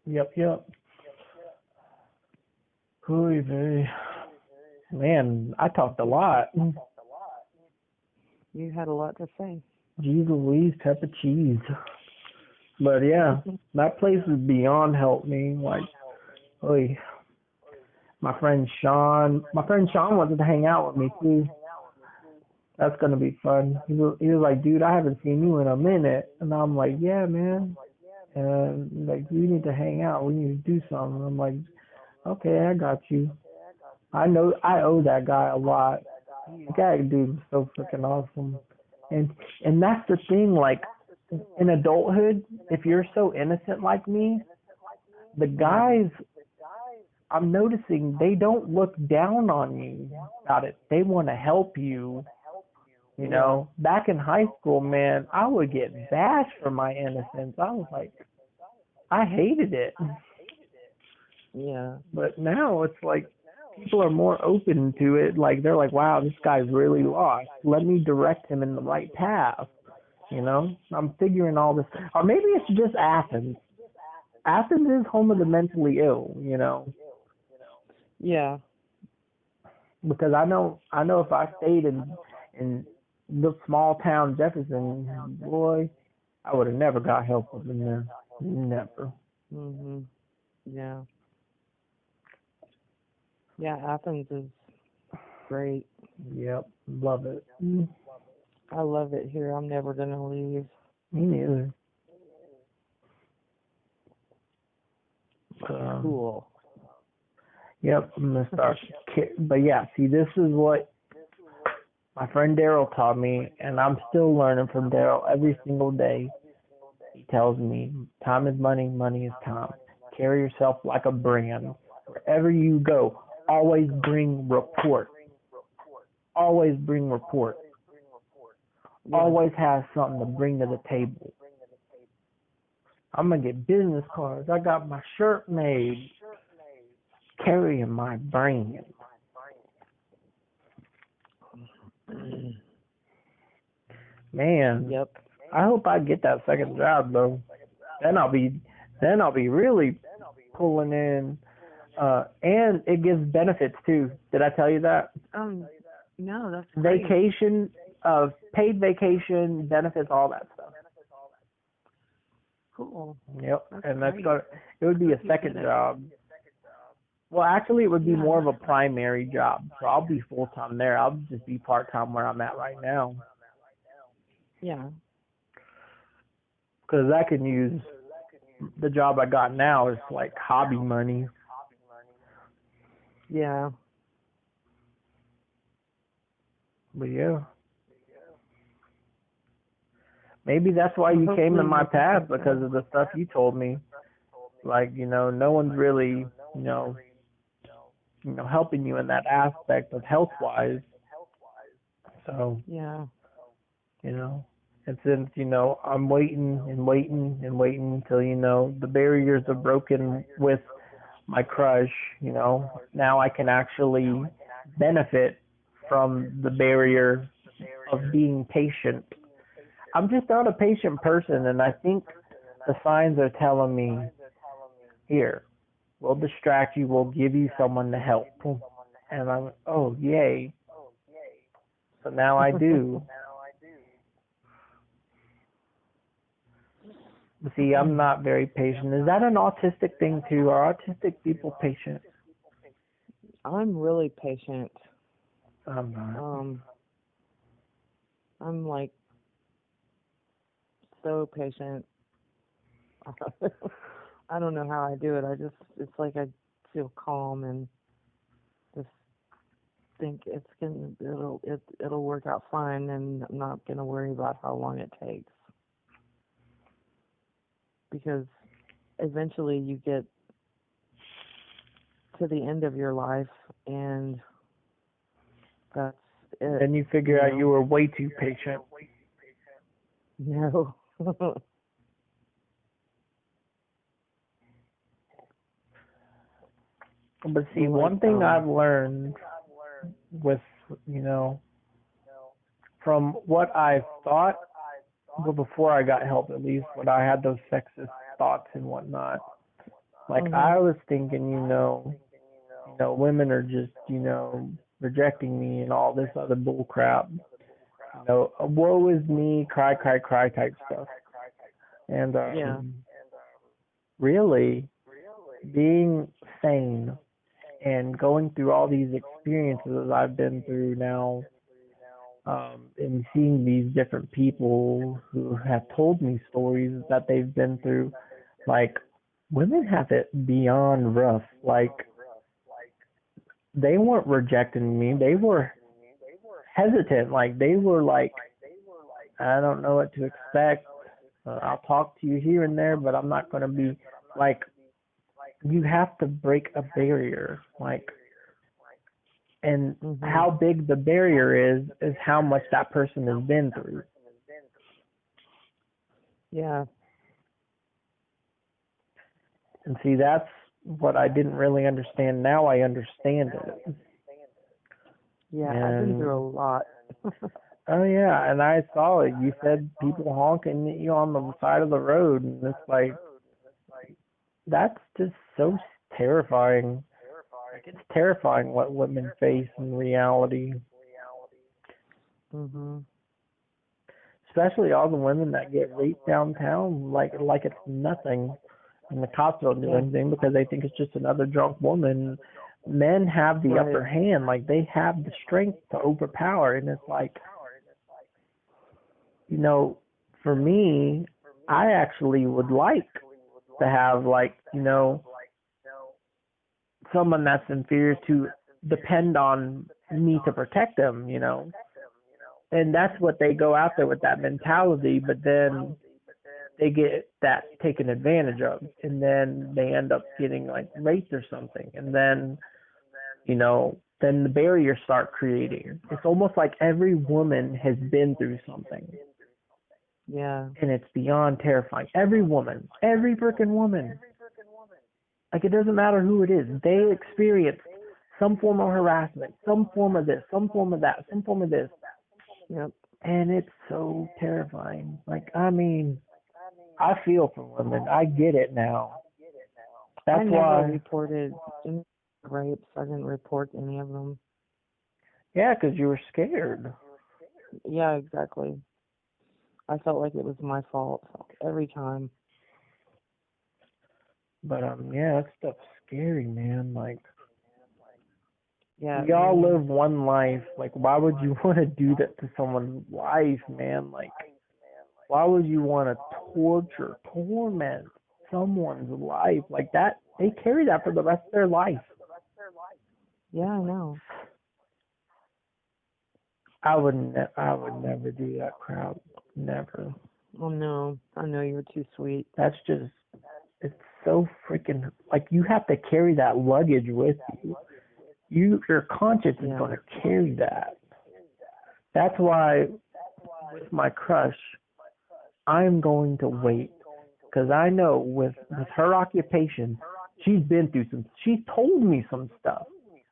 Speaker 1: Yep. Hooey vey. Man, I talked a lot.
Speaker 2: You had a lot to say.
Speaker 1: Jeez Louise, pepper cheese. But yeah, that place is beyond helped me. Like, oy. My friend Sean wanted to hang out with me too. That's gonna be fun. He was like, dude, I haven't seen you in a minute, and I'm like, yeah, man. And like, you need to hang out. We need to do something. I'm like, okay, I got you. I know I owe that guy a lot. That dude is so freaking awesome. And that's the thing, like, in adulthood, if you're so innocent like me, the guys, I'm noticing, they don't look down on you about it. They want to help you. Back in high school, man, I would get bashed for my innocence. I was like, I hated it.
Speaker 2: Yeah.
Speaker 1: But now it's like, people are more open to it. Like, they're like, wow, this guy's really lost. Let me direct him in the right path. I'm figuring all this. Or maybe it's just Athens. Athens is home of the mentally ill,
Speaker 2: Yeah.
Speaker 1: Because I know if I stayed in the small town Jefferson, boy, I would have never got help in there. Never.
Speaker 2: Yeah. Yeah, Athens is great.
Speaker 1: Yep, love it.
Speaker 2: I love it here. I'm never going to leave.
Speaker 1: Me neither.
Speaker 2: Cool.
Speaker 1: Yep, I'm going to start. But yeah, see, this is what my friend Daryl taught me, and I'm still learning from Daryl every single day. He tells me, time is money, money is time. Carry yourself like a brand. Wherever you go, always bring report. Always bring report. Always have something to bring to the table. I'm going to get business cards. I got my shirt made. Carrying my brand. Man.
Speaker 2: Yep.
Speaker 1: I hope I get that second job though. Then I'll be really pulling in. And it gives benefits too. Did I tell you that?
Speaker 2: No, that's great.
Speaker 1: Vacation, paid vacation, benefits, all that stuff.
Speaker 2: Cool.
Speaker 1: Yep.
Speaker 2: That's
Speaker 1: and
Speaker 2: great.
Speaker 1: It would be a second job. Well, actually, it would be more of a primary job. So I'll be full time there. I'll just be part time where I'm at right now.
Speaker 2: Yeah.
Speaker 1: Because I can use the job I got now is like hobby money.
Speaker 2: Yeah.
Speaker 1: But yeah. Maybe that's why you came in my path, because of the stuff you told me. Like, no one's really, helping you in that aspect of health-wise. So,
Speaker 2: yeah.
Speaker 1: And since, I'm waiting until, the barriers are broken with my crush, now I can actually benefit from the barrier of being patient. I'm just not a patient person, and I think the signs are telling me, here, we'll distract you, we'll give you someone to help. And I'm, oh, yay. So now I do. See, I'm not very patient. Is that an autistic thing too? Are autistic people patient?
Speaker 2: I'm really patient.
Speaker 1: I'm not.
Speaker 2: I'm like so patient. I don't know how I do it. It's like I feel calm and just think it'll work out fine, and I'm not gonna worry about how long it takes, because eventually you get to the end of your life and that's it.
Speaker 1: Then you figure out you were way too patient.
Speaker 2: No.
Speaker 1: But see, one thing I've learned with, from what I thought, well, before I got help, at least, when I had those sexist thoughts and whatnot, like I was thinking, women are just, rejecting me and all this other bull crap. Woe is me, cry, cry, cry type stuff. And really, being sane and going through all these experiences I've been through now, and seeing these different people who have told me stories that they've been through, like, women have it beyond rough. Like, they weren't rejecting me. They were hesitant. Like, they were like, I don't know what to expect. I'll talk to you here and there, but I'm not going to be like, you have to break a barrier. Like, and how big the barrier is how much that person has been through.
Speaker 2: Yeah.
Speaker 1: And see, that's what I didn't really understand. Now I understand it.
Speaker 2: Yeah, I've been through a lot.
Speaker 1: Oh, yeah, and I saw it. You said people honking at you on the side of the road, and it's like, that's just so terrifying. Like, it's terrifying what women face in reality. Especially all the women that get raped downtown, like it's nothing, and the cops don't do anything because they think it's just another drunk woman. Men have the upper hand, like they have the strength to overpower, and it's like, for me, I actually would like to have, like, someone that's inferior to depend on me to protect them, and that's what they go out there with, that mentality, but then they get that taken advantage of, and then they end up getting like raped or something, and then then the barriers start creating. It's almost like every woman has been through something.
Speaker 2: Yeah.
Speaker 1: And it's beyond terrifying. Every woman, every freaking woman. Like, it doesn't matter who it is. They experience some form of harassment, some form of this, some form of that, some form of this.
Speaker 2: Yep.
Speaker 1: And it's so terrifying. Like, I mean, I feel for women. I get it now. That's why
Speaker 2: I never reported any rapes. I didn't report any of them.
Speaker 1: Yeah, because you were scared.
Speaker 2: Yeah, exactly. I felt like it was my fault every time.
Speaker 1: But yeah, that stuff's scary, man. Like,
Speaker 2: yeah,
Speaker 1: we all live one life. Like, why would you want to do that to someone's life, man? Like, why would you want to torment someone's life like that? They carry that for the rest of their life.
Speaker 2: Yeah, I know.
Speaker 1: I would never do that crap. Never.
Speaker 2: Oh no, I know, you're too sweet.
Speaker 1: That's just, it's so freaking, like, you have to carry that luggage with you. Your conscience is going to carry that. That's why with my crush, I'm going to wait, because I know with her occupation, she's been through she's told me some stuff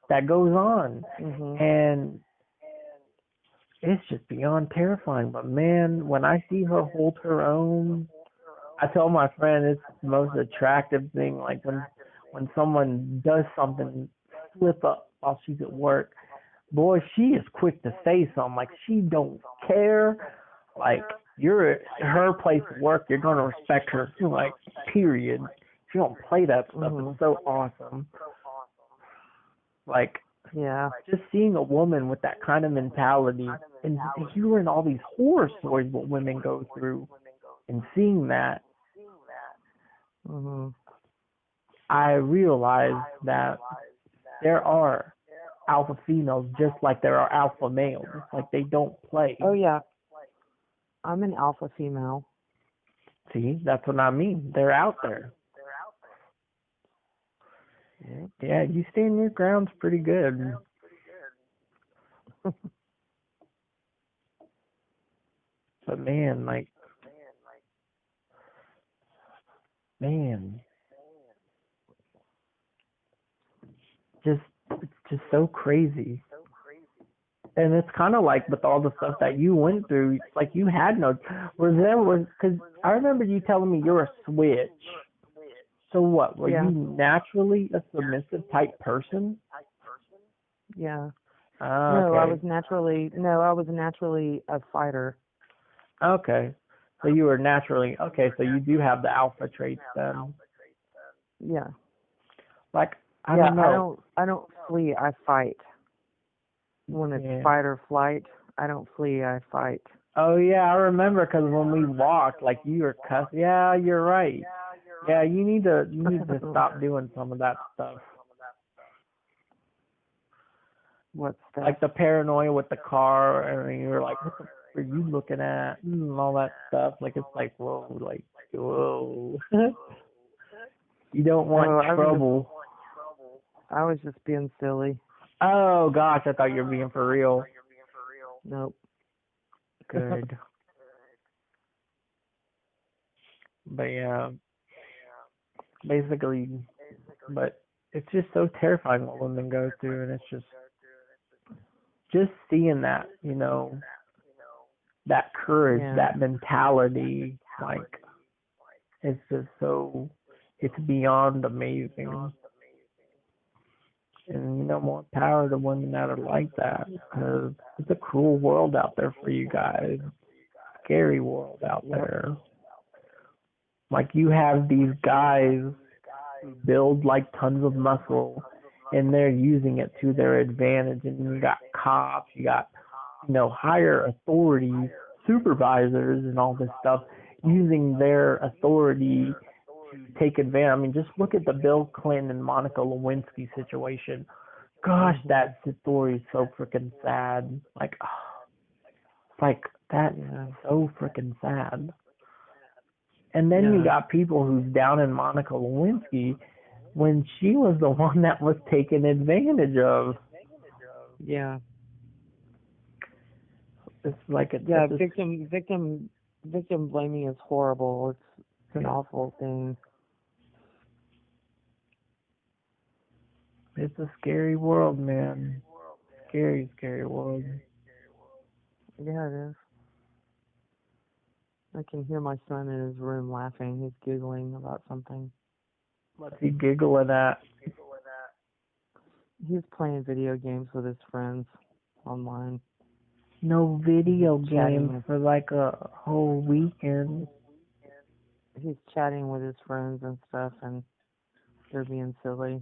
Speaker 1: that goes on, and it's just beyond terrifying. But man, when I see her hold her own, I tell my friend it's the most attractive thing. Like when someone does something, slip up while she's at work, boy, she is quick to say something. Like, she don't care. Like, you're at her place of work, you're going to respect her. Like, period. She don't play that stuff. It's so awesome. Like, just seeing a woman with that kind of mentality and hearing all these horror stories what women go through and seeing that, I realized that there are alpha females just like there are alpha males. Like, they don't play.
Speaker 2: Oh, yeah. I'm an alpha female.
Speaker 1: See, that's what I mean. They're out there. Yeah, you stand your ground's pretty good. But man, it's just so crazy. And it's kind of like with all the stuff that you went through, like you had no, because I remember you telling me you're a switch. So what, were you naturally a submissive type person?
Speaker 2: Yeah.
Speaker 1: Okay.
Speaker 2: No, I was naturally a fighter.
Speaker 1: Okay. So you were naturally, so you do have the alpha traits then.
Speaker 2: Yeah.
Speaker 1: Like, I don't know.
Speaker 2: I don't flee, I fight. When it's fight or flight, I don't flee, I fight.
Speaker 1: Oh, yeah, I remember, because when we walked, like, you were cussing. Yeah, you're right. Yeah, you need to stop doing some of that stuff.
Speaker 2: What stuff?
Speaker 1: Like the paranoia with the car, and you were like, what the f- are you looking at? And all that stuff. Like, it's like, whoa. You don't want trouble.
Speaker 2: I was just being silly.
Speaker 1: Oh, gosh, I thought you were being for real.
Speaker 2: Nope.
Speaker 1: Good. But yeah, basically, but it's just so terrifying what women go through, and it's just seeing that, that courage, that mentality, like, it's just so, it's beyond amazing. And, more power to women that are like that, because it's a cruel world out there for you guys. Scary world out there. Like, you have these guys who build like tons of muscle, and they're using it to their advantage. And you got cops, you got, higher authorities, supervisors, and all this stuff using their authority to take advantage. I mean, just look at the Bill Clinton and Monica Lewinsky situation. Gosh, that story is so freaking sad. Like, that's so freaking sad. And then you got people who's down in Monica Lewinsky when she was the one that was taken advantage of.
Speaker 2: Yeah.
Speaker 1: It's like
Speaker 2: victim blaming is horrible. It's an awful thing.
Speaker 1: It's a scary world, man. Scary, scary world.
Speaker 2: Yeah, it is. I can hear my son in his room laughing. He's giggling about something.
Speaker 1: What's he giggling at?
Speaker 2: He's playing video games with his friends online.
Speaker 1: No video games for like a whole weekend.
Speaker 2: He's chatting with his friends and stuff, and they're being silly.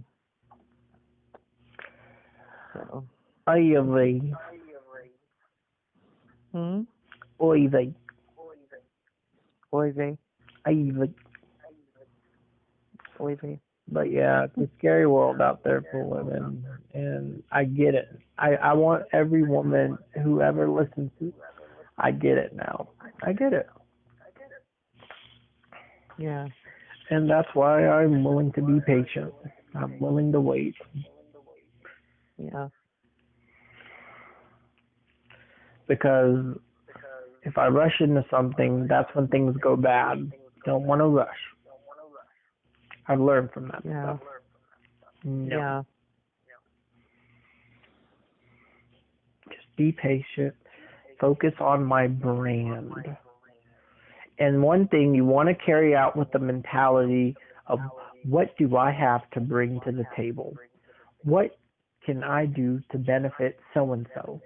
Speaker 2: So.
Speaker 1: Oivy. Oivy.
Speaker 2: Oivy.
Speaker 1: Oivy.
Speaker 2: Oivy.
Speaker 1: But yeah, it's a scary world out there for women, and I get it. I want every woman who ever listens to, I get it now. I get it.
Speaker 2: Yeah.
Speaker 1: And that's why I'm willing to be patient. I'm willing to wait.
Speaker 2: Yeah.
Speaker 1: Because if I rush into something, that's when things go bad. Don't want to rush. I've learned from that stuff. No.
Speaker 2: Yeah.
Speaker 1: Just be patient. Focus on my brand. And one thing you want to carry out with the mentality of, what do I have to bring to the table? What can I do to benefit so and so?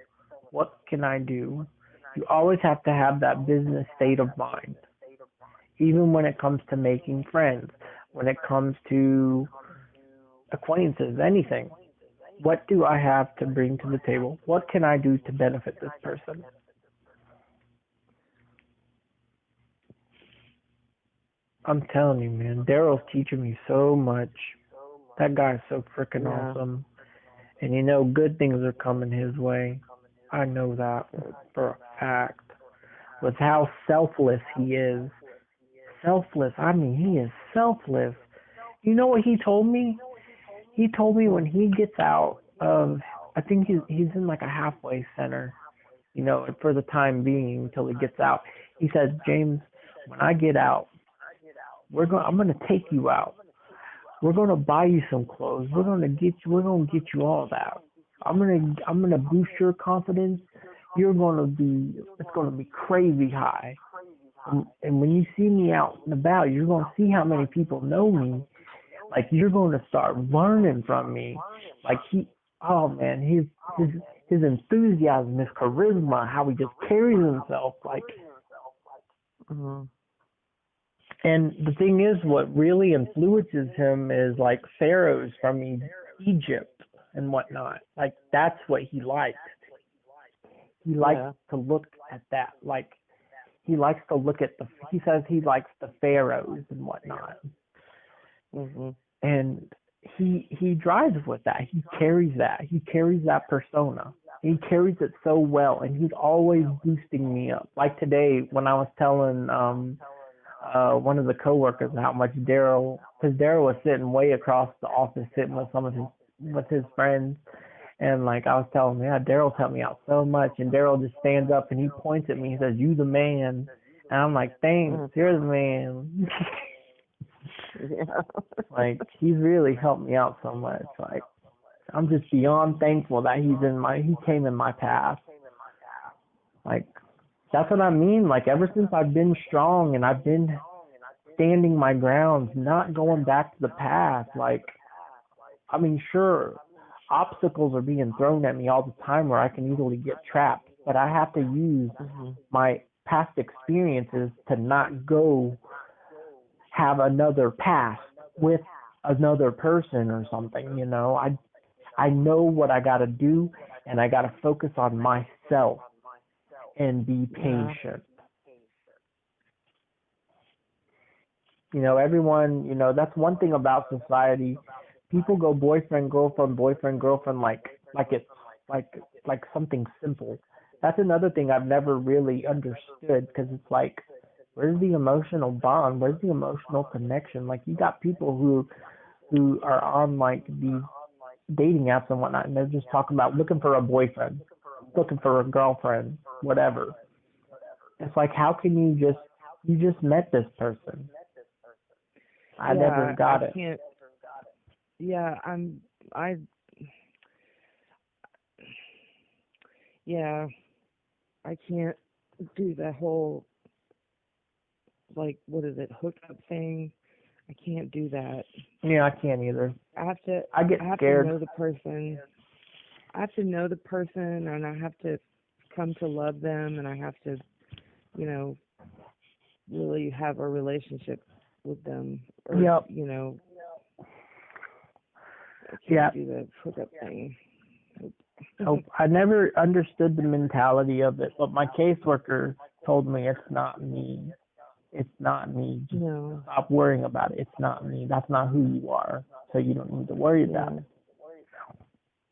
Speaker 1: What can I do? You always have to have that business state of mind, even when it comes to making friends, when it comes to acquaintances, anything. What do I have to bring to the table? What can I do to benefit this person? I'm telling you, man, Daryl's teaching me so much. That guy's so freaking awesome. And good things are coming his way. I know that for a fact. With how selfless he is. Selfless. I mean, he is selfless. You know what he told me? He told me when he gets out of, I think he's in like a halfway center, for the time being until he gets out. He says, James, when I get out, I'm gonna take you out. We're gonna buy you some clothes. We're gonna get you all that. I'm gonna boost your confidence. It's gonna be crazy high. And when you see me out and about, you're gonna see how many people know me. Like, you're going to start learning from me. Like, his enthusiasm, his charisma, how he just carries himself, like. And the thing is, what really influences him is like pharaohs from Egypt and whatnot. Like, that's what he likes. He likes to look at that. Like, he likes to look at he says he likes the pharaohs and whatnot. And he drives with that. He carries that. He carries that persona. He carries it so well, and he's always boosting me up. Like today, when I was telling one of the coworkers how much Daryl, because Daryl was sitting way across the office, sitting with his friends, and like I was telling him, yeah, Daryl's helped me out so much, and Daryl just stands up and he points at me. He says, "You the man," and I'm like, "Thanks, you're the man." Like, he's really helped me out so much. Like, I'm just beyond thankful that he came in my path. Like, that's what I mean. Like, ever since I've been strong and I've been standing my grounds, not going back to the past. Like, I mean, sure, obstacles are being thrown at me all the time where I can easily get trapped, but I have to use my past experiences to not go have another past with another person or something. I know what I got to do, and I got to focus on myself and be patient. Everyone, that's one thing about society. People go boyfriend, girlfriend, like it's like something simple. That's another thing I've never really understood, because it's like, where's the emotional bond? Where's the emotional connection? Like, you got people who are on like these dating apps and whatnot, and they're just talking about looking for a boyfriend, looking for a girlfriend, whatever. It's like, how can you just met this person? I never got it.
Speaker 2: Can't, yeah, I can't do that whole, like, what is it, hookup thing. I can't do that.
Speaker 1: Yeah, I can't either.
Speaker 2: I
Speaker 1: get
Speaker 2: scared. To know the person. I have to know the person, and I have to come to love them, and I have to, really have a relationship with them. Or,
Speaker 1: yep.
Speaker 2: I can't do the hookup thing.
Speaker 1: I never understood the mentality of it, but my caseworker told me it's not me. It's not me. Just stop worrying about it. It's not me. That's not who you are. So you don't need to worry about it.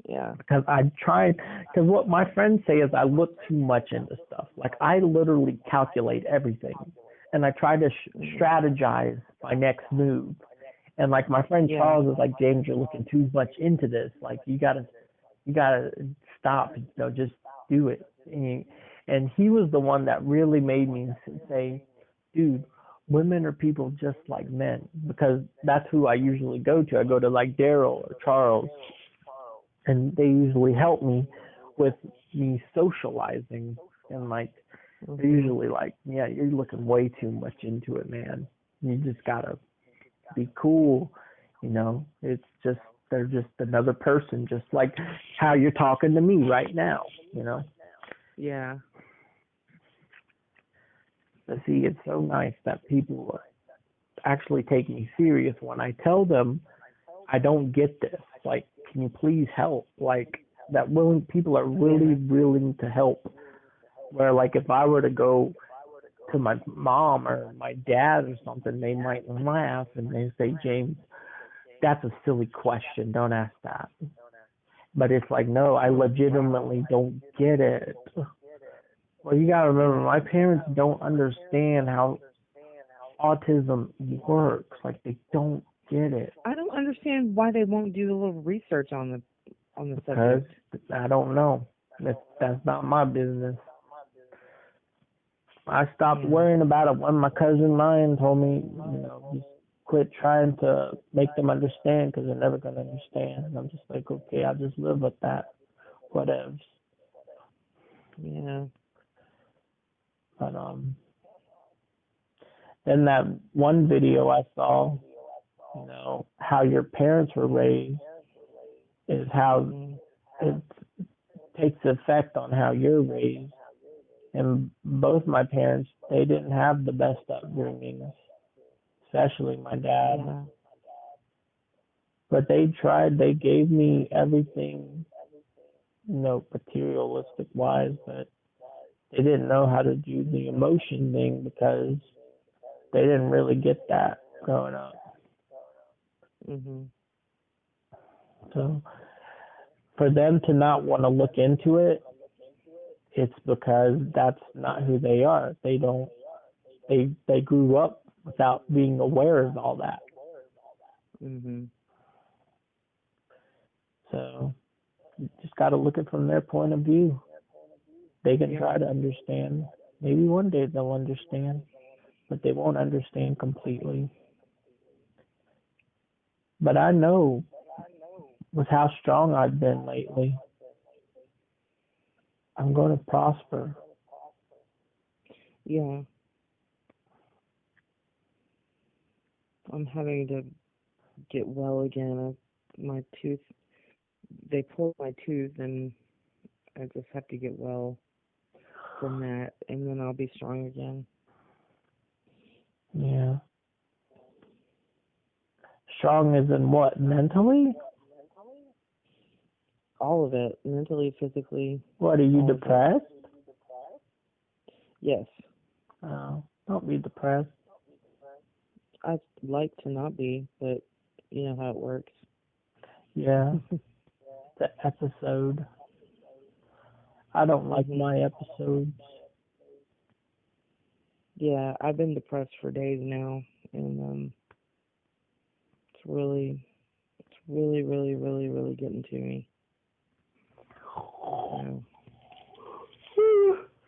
Speaker 2: Yeah.
Speaker 1: Because because what my friends say is I look too much into stuff. Like, I literally calculate everything. And I try to strategize my next move. And like my friend Charles is like, James, you're looking too much into this. Like, you gotta stop. Just do it. And he was the one that really made me say, dude, women are people just like men, because that's who I usually go to. I go to like Daryl or Charles, and they usually help me with me socializing, and like they're usually like, yeah, you're looking way too much into it, man. You just gotta be cool, It's just They're just another person, just like how you're talking to me right now, you know?
Speaker 2: Yeah.
Speaker 1: But see, it's so nice that people actually take me serious when I tell them I don't get this. Like, can you please help? Like, people are really willing to help. Where, like, if I were to go to my mom or my dad or something, they might laugh and they say, James, that's a silly question. Don't ask that. But it's like, no, I legitimately don't get it. Well, you gotta remember, my parents don't understand how autism works. Like, they don't get it.
Speaker 2: I don't understand why they won't do a little research on the
Speaker 1: Because
Speaker 2: subject.
Speaker 1: I don't know. That's not my business. I stopped worrying about it when my cousin Ryan told me, just quit trying to make them understand because they're never gonna understand. And I'm just like, okay, I'll just live with that. Whatevs.
Speaker 2: Yeah.
Speaker 1: But then that one video I saw, how your parents were raised is how it takes effect on how you're raised. And both my parents, they didn't have the best upbringings, especially my dad.
Speaker 2: Yeah.
Speaker 1: But they tried, they gave me everything, materialistic wise, but they didn't know how to do the emotion thing because they didn't really get that growing up.
Speaker 2: Mhm.
Speaker 1: So for them to not want to look into it, it's because that's not who they are. They grew up without being aware of all that.
Speaker 2: Mhm.
Speaker 1: So you just got to look at it from their point of view. They can try to understand. Maybe one day they'll understand, but they won't understand completely. But I know with how strong I've been lately, I'm going to prosper.
Speaker 2: Yeah. I'm having to get well again. My tooth, they pulled my tooth, and I just have to get well from that, and then I'll be strong again.
Speaker 1: Yeah. Strong as in what? Mentally?
Speaker 2: All of it, mentally, physically.
Speaker 1: What, are you depressed?
Speaker 2: Yes.
Speaker 1: Oh, don't be depressed.
Speaker 2: I'd like to not be, but you know how it works.
Speaker 1: Yeah. The episode. I don't like my episodes.
Speaker 2: Yeah, I've been depressed for days now, and it's really, really, really, really getting to me. So.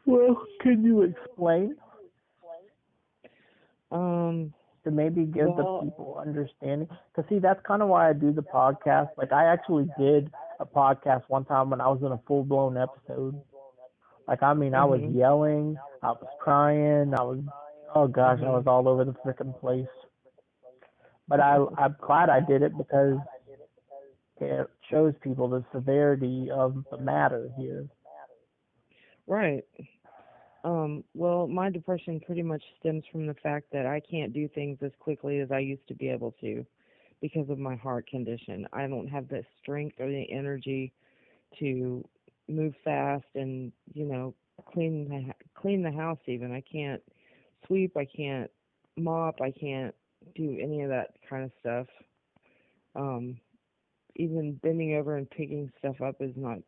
Speaker 1: Well, can you explain? To maybe give the people understanding. Because, see, that's kind of why I do the podcast. Like, I actually did a podcast one time when I was in a full-blown episode. Like, I mean, I was yelling, I was crying, I was all over the freaking place. But I'm glad I did it because it shows people the severity of the matter here.
Speaker 2: Right. Well, my depression pretty much stems from the fact that I can't do things as quickly as I used to be able to because of my heart condition. I don't have the strength or the energy to move fast and, clean the house even. I can't sweep, I can't mop, I can't do any of that kind of stuff. Even bending over and picking stuff up is not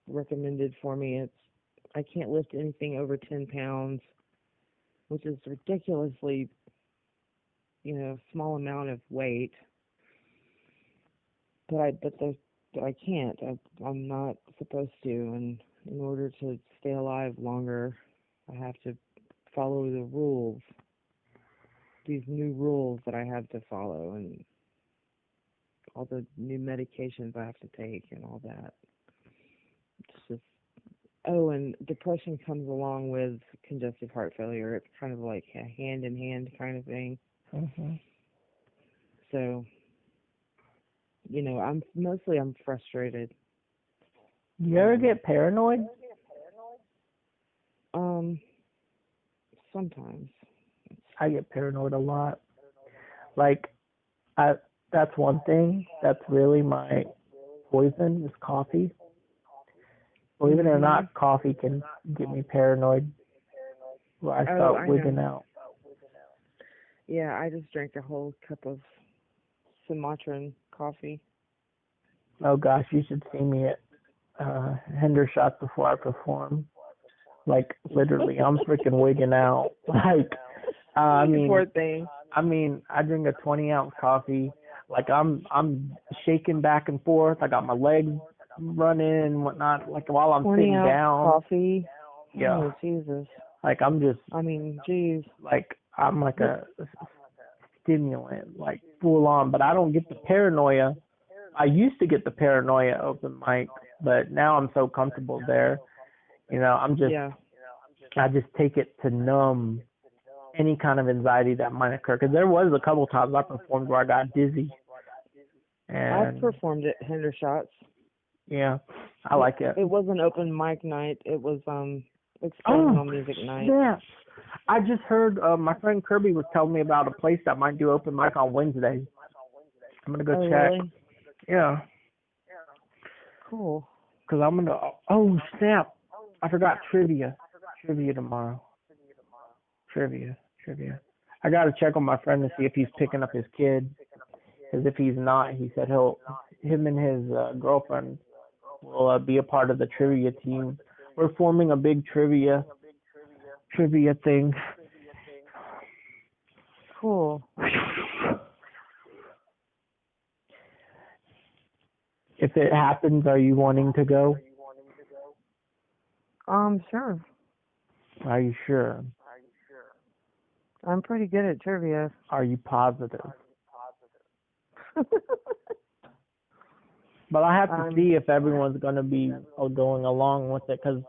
Speaker 2: recommended for me. I can't lift anything over 10 pounds, which is ridiculously, small amount of weight. But I can't. I'm not supposed to. And in order to stay alive longer, I have to follow the rules. These new rules that I have to follow, and all the new medications I have to take, and all that. It's just. Oh, and depression comes along with congestive heart failure. It's kind of like a hand-in-hand kind of thing.
Speaker 1: Mm-hmm.
Speaker 2: So, I'm frustrated.
Speaker 1: You ever get paranoid?
Speaker 2: Um, Sometimes.
Speaker 1: I get paranoid a lot. Like, I that's one thing that's really my poison is coffee. Believe it or
Speaker 2: Mhm.
Speaker 1: not, coffee can get me paranoid where I
Speaker 2: Oh,
Speaker 1: start
Speaker 2: I
Speaker 1: wigging
Speaker 2: know.
Speaker 1: out.
Speaker 2: Yeah, I just drank a whole cup of Sumatran coffee.
Speaker 1: Oh gosh, you should see me at Hinder shots before I perform. Like literally, I'm freaking wigging out. Like, I mean,
Speaker 2: Poor thing.
Speaker 1: I drink a 20-ounce coffee. Like I'm shaking back and forth. I got my legs running and whatnot. Like while I'm
Speaker 2: 20
Speaker 1: sitting
Speaker 2: ounce
Speaker 1: down.
Speaker 2: coffee.
Speaker 1: Yeah.
Speaker 2: Oh, Jesus.
Speaker 1: Like I'm just
Speaker 2: Geez.
Speaker 1: like I'm like a stimulant, like full on. But I don't get the paranoia. I used to get the paranoia open mic, but now I'm so comfortable there.
Speaker 2: Yeah.
Speaker 1: I just take it to numb any kind of anxiety that might occur. Because there was a couple times I performed where I got dizzy,
Speaker 2: I've
Speaker 1: and
Speaker 2: performed at Hinder Shots.
Speaker 1: yeah, I like it.
Speaker 2: It was an open mic night. It was
Speaker 1: Oh,
Speaker 2: experimental music night.
Speaker 1: yeah. I just heard my friend Kirby was telling me about a place that might do open mic on Wednesdays. I'm gonna go
Speaker 2: Oh,
Speaker 1: check.
Speaker 2: really?
Speaker 1: Yeah,
Speaker 2: Cool.
Speaker 1: because I'm gonna. Oh snap! I forgot trivia. Trivia tomorrow. Trivia. I gotta check on my friend to see if he's picking up his kid. Because if he's not, he said him and his girlfriend will be a part of the trivia team. We're forming a big trivia thing.
Speaker 2: Cool.
Speaker 1: If it happens, are you wanting to go?
Speaker 2: Sure.
Speaker 1: Are you sure?
Speaker 2: I'm pretty good at trivia.
Speaker 1: Are you positive? But I have to see if everyone's going to be going along with it, because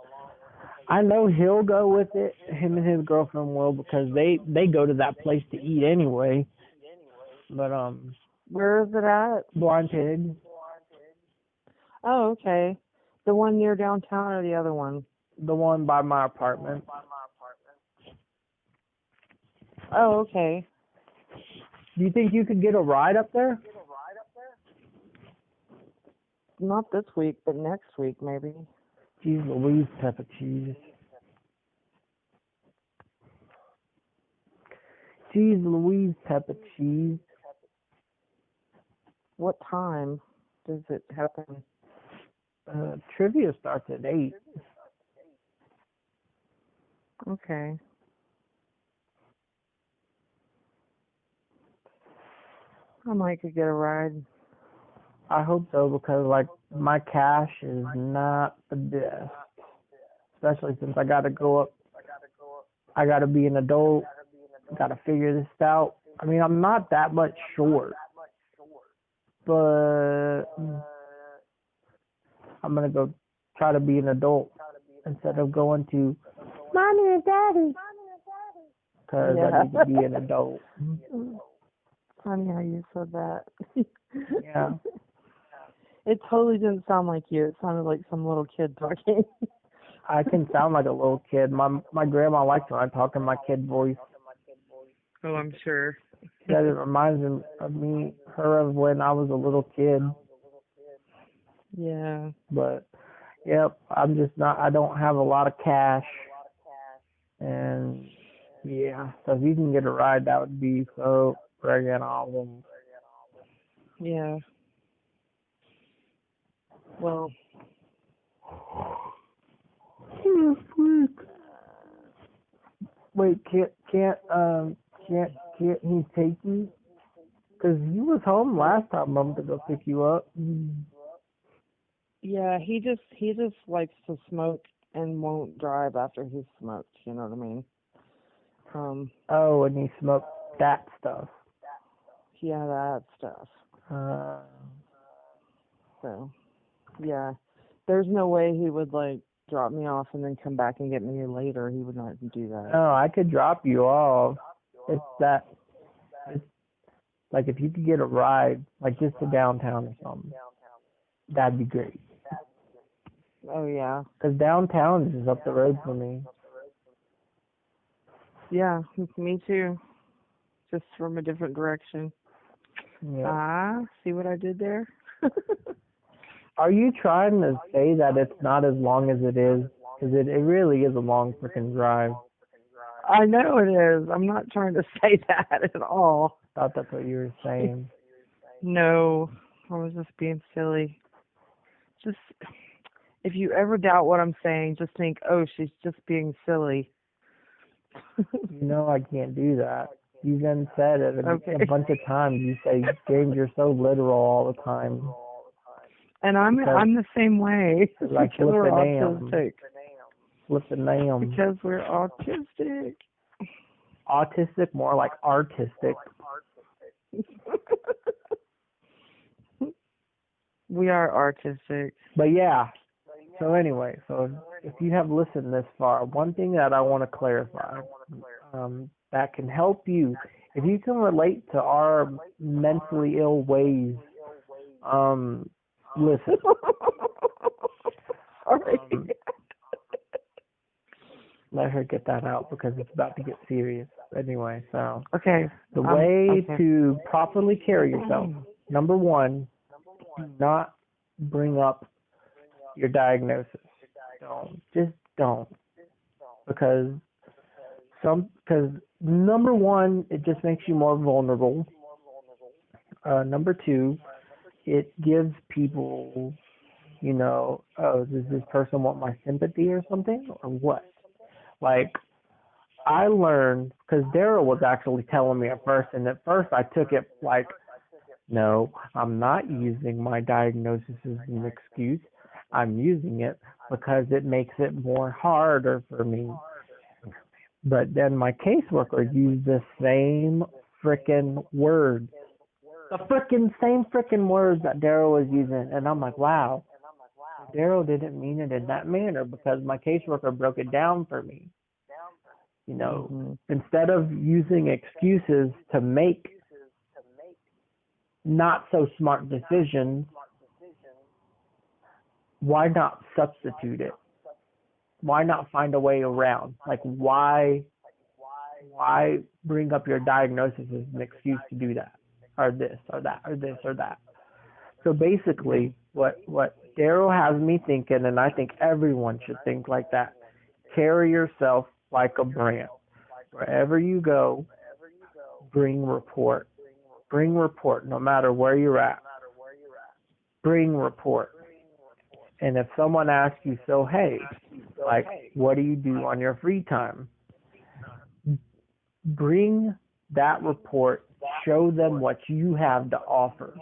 Speaker 1: I know he'll go with it. Him and his girlfriend will, because they go to that place to eat anyway. But
Speaker 2: Where is it at?
Speaker 1: Blind Pig.
Speaker 2: Oh, okay. The one near downtown or the other one?
Speaker 1: The one by my apartment.
Speaker 2: Oh, okay.
Speaker 1: Do you think you could get a ride up there?
Speaker 2: Not this week, but next week maybe.
Speaker 1: Jeez Louise, pepper cheese. Jeez Louise, pepper cheese.
Speaker 2: What time does it happen?
Speaker 1: Trivia starts at 8.
Speaker 2: Okay. I might could get a ride.
Speaker 1: I hope so, because like my cash is not the best, especially since I got to go up. I got to be an adult. Got to figure this out. I mean, I'm not that much short, but I'm gonna go try to be an adult instead of going to mommy and daddy, because I need to be an adult.
Speaker 2: Funny how you said that.
Speaker 1: Yeah.
Speaker 2: It totally didn't sound like you. It sounded like some little kid talking.
Speaker 1: I can sound like a little kid. My grandma likes when I talk in my kid voice.
Speaker 2: Oh, I'm sure.
Speaker 1: That it reminds her of when I was a little kid.
Speaker 2: Yeah.
Speaker 1: But yep, I'm just not. I don't have a lot of cash, and yeah. So if you can get a ride, that would be so friggin' awesome.
Speaker 2: Yeah. Well.
Speaker 1: Wait, can't he take you? Cause you was home last time. I'm to go pick you up.
Speaker 2: Yeah, he just likes to smoke and won't drive after he's smoked. You know what I mean?
Speaker 1: Oh, and he smoked that stuff.
Speaker 2: Yeah, that stuff. So, yeah, there's no way he would like drop me off and then come back and get me later. He would not do that.
Speaker 1: No, I could drop you off. Like if you could get a ride, like just to downtown or something, that'd be great.
Speaker 2: Oh, yeah.
Speaker 1: Because downtown is just up the road for me.
Speaker 2: Yeah, me too. Just from a different direction.
Speaker 1: Yeah.
Speaker 2: See what I did there?
Speaker 1: Are you trying to say that it's not as long as it is? Because it really is a long freaking drive.
Speaker 2: I know it is. I'm not trying to say that at all.
Speaker 1: I thought that's what you were saying.
Speaker 2: No, I was just being silly. Just, if you ever doubt what I'm saying, just think, oh, she's just being silly.
Speaker 1: You know I can't do that. You then said it a bunch of times. You say, James, you're so literal all the time.
Speaker 2: And I'm the same way.
Speaker 1: Like
Speaker 2: because we're autistic.
Speaker 1: Flip the name.
Speaker 2: Because we're autistic.
Speaker 1: Autistic, more like artistic.
Speaker 2: We are artistic.
Speaker 1: But yeah. So anyway, if you have listened this far, one thing that I want to clarify that can help you, if you can relate to our mentally ill ways, listen. Let her get that out because it's about to get serious. Anyway, so
Speaker 2: okay.
Speaker 1: The way to properly carry yourself, number one, do not bring up your diagnosis. Don't. Because number one, it just makes you more vulnerable. Number two, it gives people, oh, does this person want my sympathy or something, or what? Like, I learned, because Daryl was actually telling me at first, and at first I took it like, no, I'm not using my diagnosis as an excuse. I'm using it because it makes it more harder for me. But then my caseworker used the same frickin' words. The same frickin' words that Daryl was using. And I'm like, wow, Daryl didn't mean it in that manner because my caseworker broke it down for me. Instead of using excuses to make not so smart decisions, why not substitute it? Why not find a way around? Like, why bring up your diagnosis as an excuse to do that, or this, or that, or this, or that? So basically, what Daryl has me thinking, and I think everyone should think like that, carry yourself like a brand. Wherever you go, bring report. Bring report, no matter where you're at. Bring report. And if someone asks you, so hey, like, what do you do on your free time? Bring that report. Show them what you have to offer.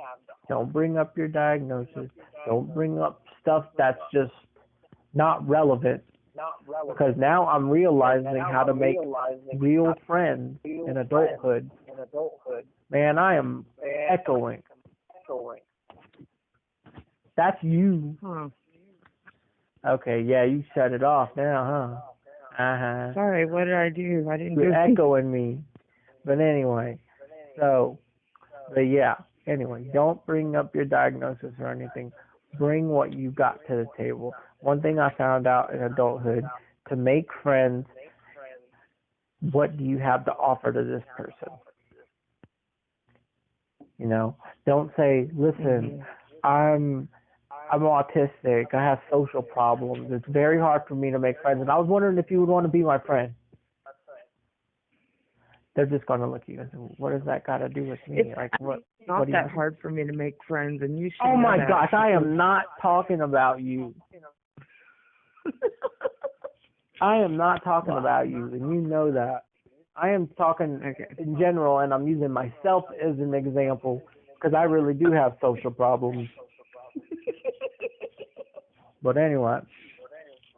Speaker 1: Don't bring up your diagnosis. Don't bring up stuff that's just not relevant. Because now I'm realizing how to make real friends in adulthood. Man, I am echoing. That's you. Okay, yeah, you shut it off now, huh?
Speaker 2: Sorry, what did I do? I didn't do
Speaker 1: You're echoing me. But anyway, don't bring up your diagnosis or anything. Bring what you got to the table. One thing I found out in adulthood, to make friends, what do you have to offer to this person? Don't say, listen, I'm autistic. I have social problems. It's very hard for me to make friends. And I was wondering if you would want to be my friend. They're just going to look at you and say, what does that got to do with me?
Speaker 2: It's not that hard for me to make friends, and you should.
Speaker 1: Oh my gosh, I am not talking about you. I am not talking about you, and you know that. I am talking in general, and I'm using myself as an example because I really do have social problems. But anyway,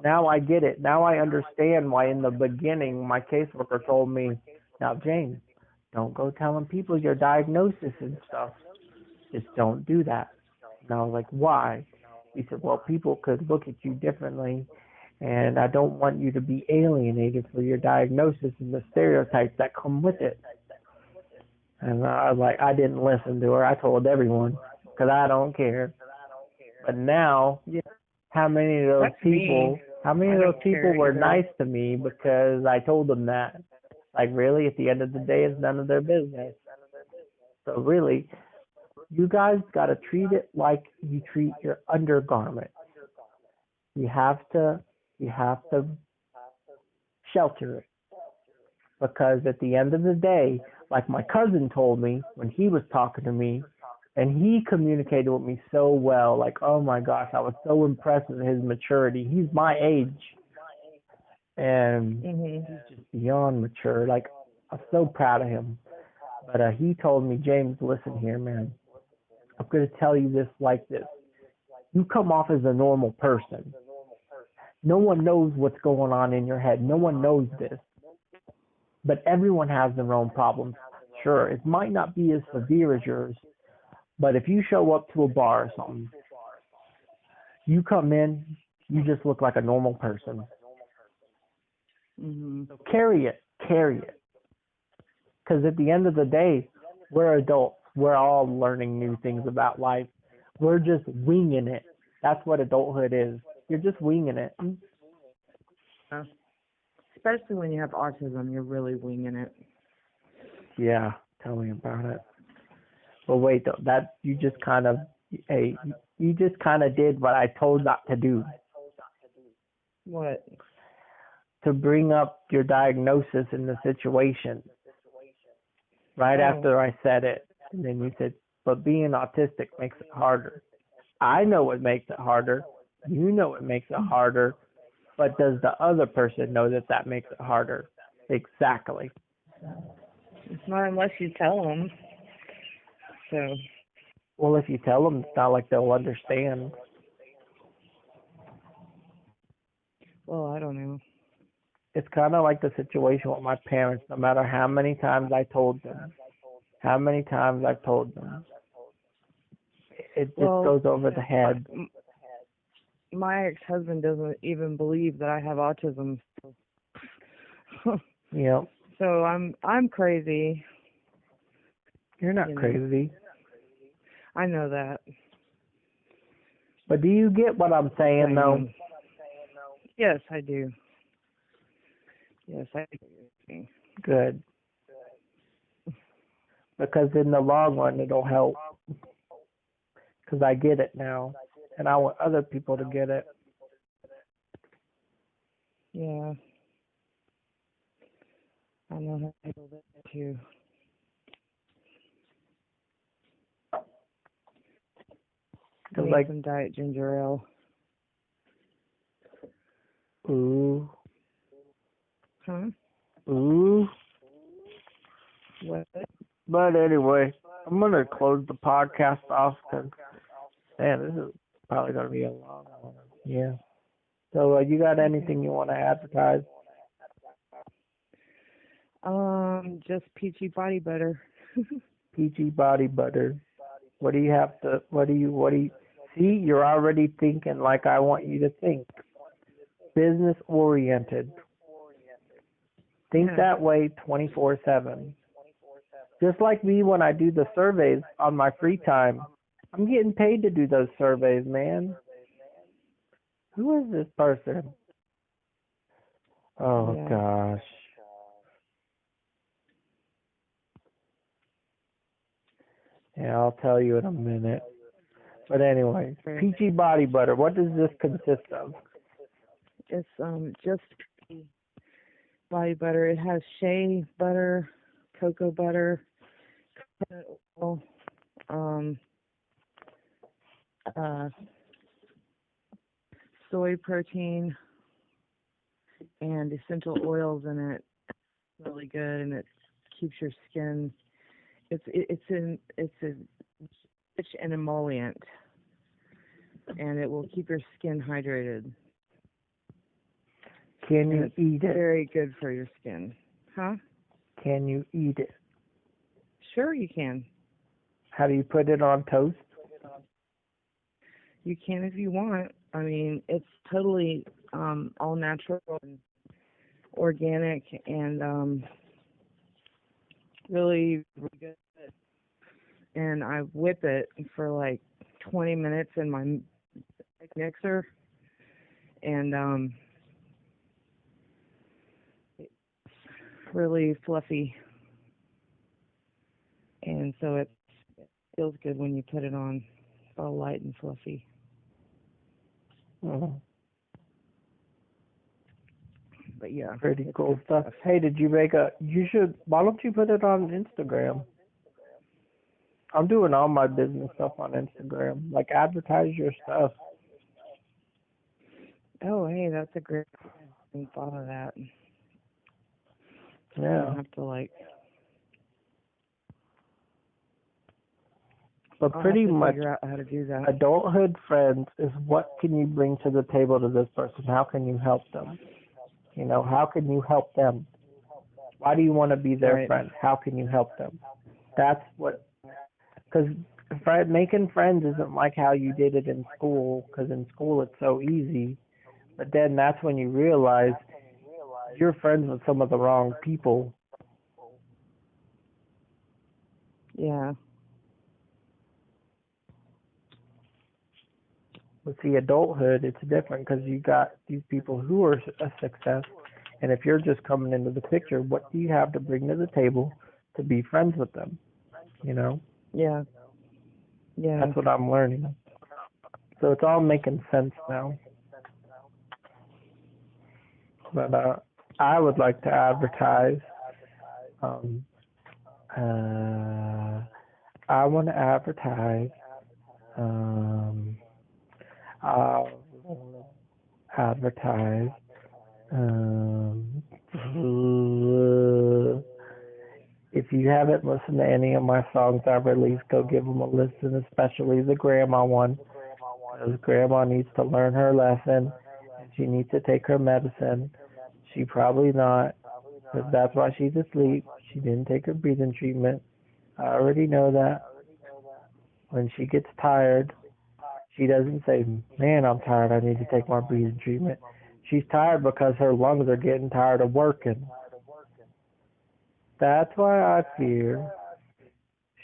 Speaker 1: now I get it. Now I understand why in the beginning my caseworker told me, now James, don't go telling people your diagnosis and stuff. Just don't do that. And I was like, why? He said, well, people could look at you differently, and I don't want you to be alienated for your diagnosis and the stereotypes that come with it. And I was like, I didn't listen to her. I told everyone because I don't care. But now,
Speaker 2: Yeah,
Speaker 1: how many of those
Speaker 2: that's
Speaker 1: people?
Speaker 2: me.
Speaker 1: How many
Speaker 2: I
Speaker 1: of those
Speaker 2: don't
Speaker 1: people
Speaker 2: care
Speaker 1: were
Speaker 2: either.
Speaker 1: nice to me because I told them that? Like, really, at the end of the day, it's none of their business. So really, you guys got to treat it like you treat your undergarment. You have to shelter it because at the end of the day, like my cousin told me when he was talking to me, and he communicated with me so well. Like, oh my gosh, I was so impressed with his maturity. He's my age, and he's just beyond mature. Like, I'm so proud of him. But he told me, James, listen here, man. I'm going to tell you this like this. You come off as a normal person. No one knows what's going on in your head. No one knows this. But everyone has their own problems. Sure, it might not be as severe as yours, but if you show up to a bar or something, you come in, you just look like a normal person. So carry it. Because at the end of the day, we're adults. We're all learning new things about life. We're just winging it. That's what adulthood is. You're just winging it.
Speaker 2: Especially when you have autism, you're really winging it.
Speaker 1: Yeah, tell me about it. But wait, though, that you just kind of did what I told not to do.
Speaker 2: What?
Speaker 1: To bring up your diagnosis in the situation. Right after I said it, and then you said, but being autistic makes it harder. I know it makes it harder. You know it makes it harder. But does the other person know that that makes it harder? Exactly.
Speaker 2: It's not unless you tell them. So.
Speaker 1: Well, if you tell them, it's not like they'll understand.
Speaker 2: Well, I don't know.
Speaker 1: It's kind of like the situation with my parents. No matter how many times I told them, it just goes over the head.
Speaker 2: My ex-husband doesn't even believe that I have autism.
Speaker 1: Yep.
Speaker 2: So I'm crazy.
Speaker 1: You're not crazy.
Speaker 2: I know that.
Speaker 1: But do you get what I'm saying, though?
Speaker 2: Yes, I do. Yes, I do.
Speaker 1: Good. Because in the long run, it'll help. Because I get it now. And I want other people to get it.
Speaker 2: Yeah. I know how to handle that, too. I need some diet ginger ale.
Speaker 1: Ooh.
Speaker 2: Huh?
Speaker 1: Ooh.
Speaker 2: What?
Speaker 1: But anyway, I'm going to close the podcast off because, man, this is probably going to be a long one. Yeah. So you got anything you want to advertise?
Speaker 2: Just peachy body butter.
Speaker 1: Peachy body butter. What do you see, you're already thinking like I want you to think. Business oriented. Think that way 24/7. Just like me when I do the surveys on my free time. I'm getting paid to do those surveys, man. Who is this person? Oh, gosh. Yeah, I'll tell you in a minute. But anyway, peachy body butter. What does this consist of?
Speaker 2: It's just body butter. It has shea butter, cocoa butter, coconut oil, soy protein, and essential oils in it. It's really good, and it keeps your skin. It's a rich and emollient, and it will keep your skin hydrated.
Speaker 1: Can you eat it?
Speaker 2: Very good for your skin. Huh?
Speaker 1: Can you eat it?
Speaker 2: Sure you can.
Speaker 1: How do you put it on toast?
Speaker 2: You can if you want. I mean, it's totally all natural and organic and really, really good. and I whip it for like 20 minutes in my mixer, and it's really fluffy, and so it feels good when you put it on. It's all light and fluffy.
Speaker 1: Mm-hmm.
Speaker 2: But yeah,
Speaker 1: Pretty cool stuff. Hey, did you make why don't you put it on Instagram? I'm doing all my business stuff on Instagram. Like, advertise your stuff.
Speaker 2: Oh, hey, that's a great thought of that.
Speaker 1: Yeah.
Speaker 2: I have to
Speaker 1: But pretty much,
Speaker 2: figure out how to do that.
Speaker 1: adulthood friends is what can you bring to the table to this person? How can you help them? You know, how can you help them? Why do you want to be their friend? How can you help them? That's what, because making friends isn't like how you did it in school, because in school it's so easy. But then that's when you realize you're friends with some of the wrong people.
Speaker 2: Yeah.
Speaker 1: With the adulthood, it's different because you got these people who are a success. And if you're just coming into the picture, what do you have to bring to the table to be friends with them? You know?
Speaker 2: Yeah. Yeah.
Speaker 1: That's what I'm learning. So it's all making sense now. But I would like to advertise. I want to advertise. I want to advertise. If you haven't listened to any of my songs I've released, go give them a listen, especially the grandma one. Because grandma needs to learn her lesson, and she needs to take her medicine. She probably not, because that's why she's asleep. She didn't take her breathing treatment. I already know that. When she gets tired, she doesn't say, man, I'm tired, I need to take my breathing treatment. She's tired because her lungs are getting tired of working. That's why I fear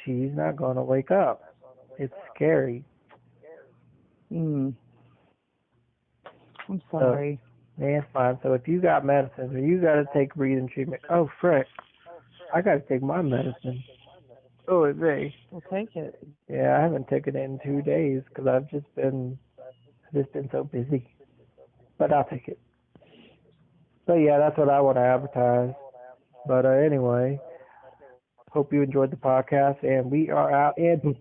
Speaker 1: she's not going to wake up. It's scary.
Speaker 2: I'm sorry.
Speaker 1: So, it's fine. So if you got medicine or you got to take breathing treatment, oh, frick, I got to take my medicine. Oh, it's me.
Speaker 2: Well, take it.
Speaker 1: Yeah, I haven't taken it in 2 days because I've just been so busy. But I'll take it. So yeah, that's what I want to advertise. But anyway, hope you enjoyed the podcast, and we are out. And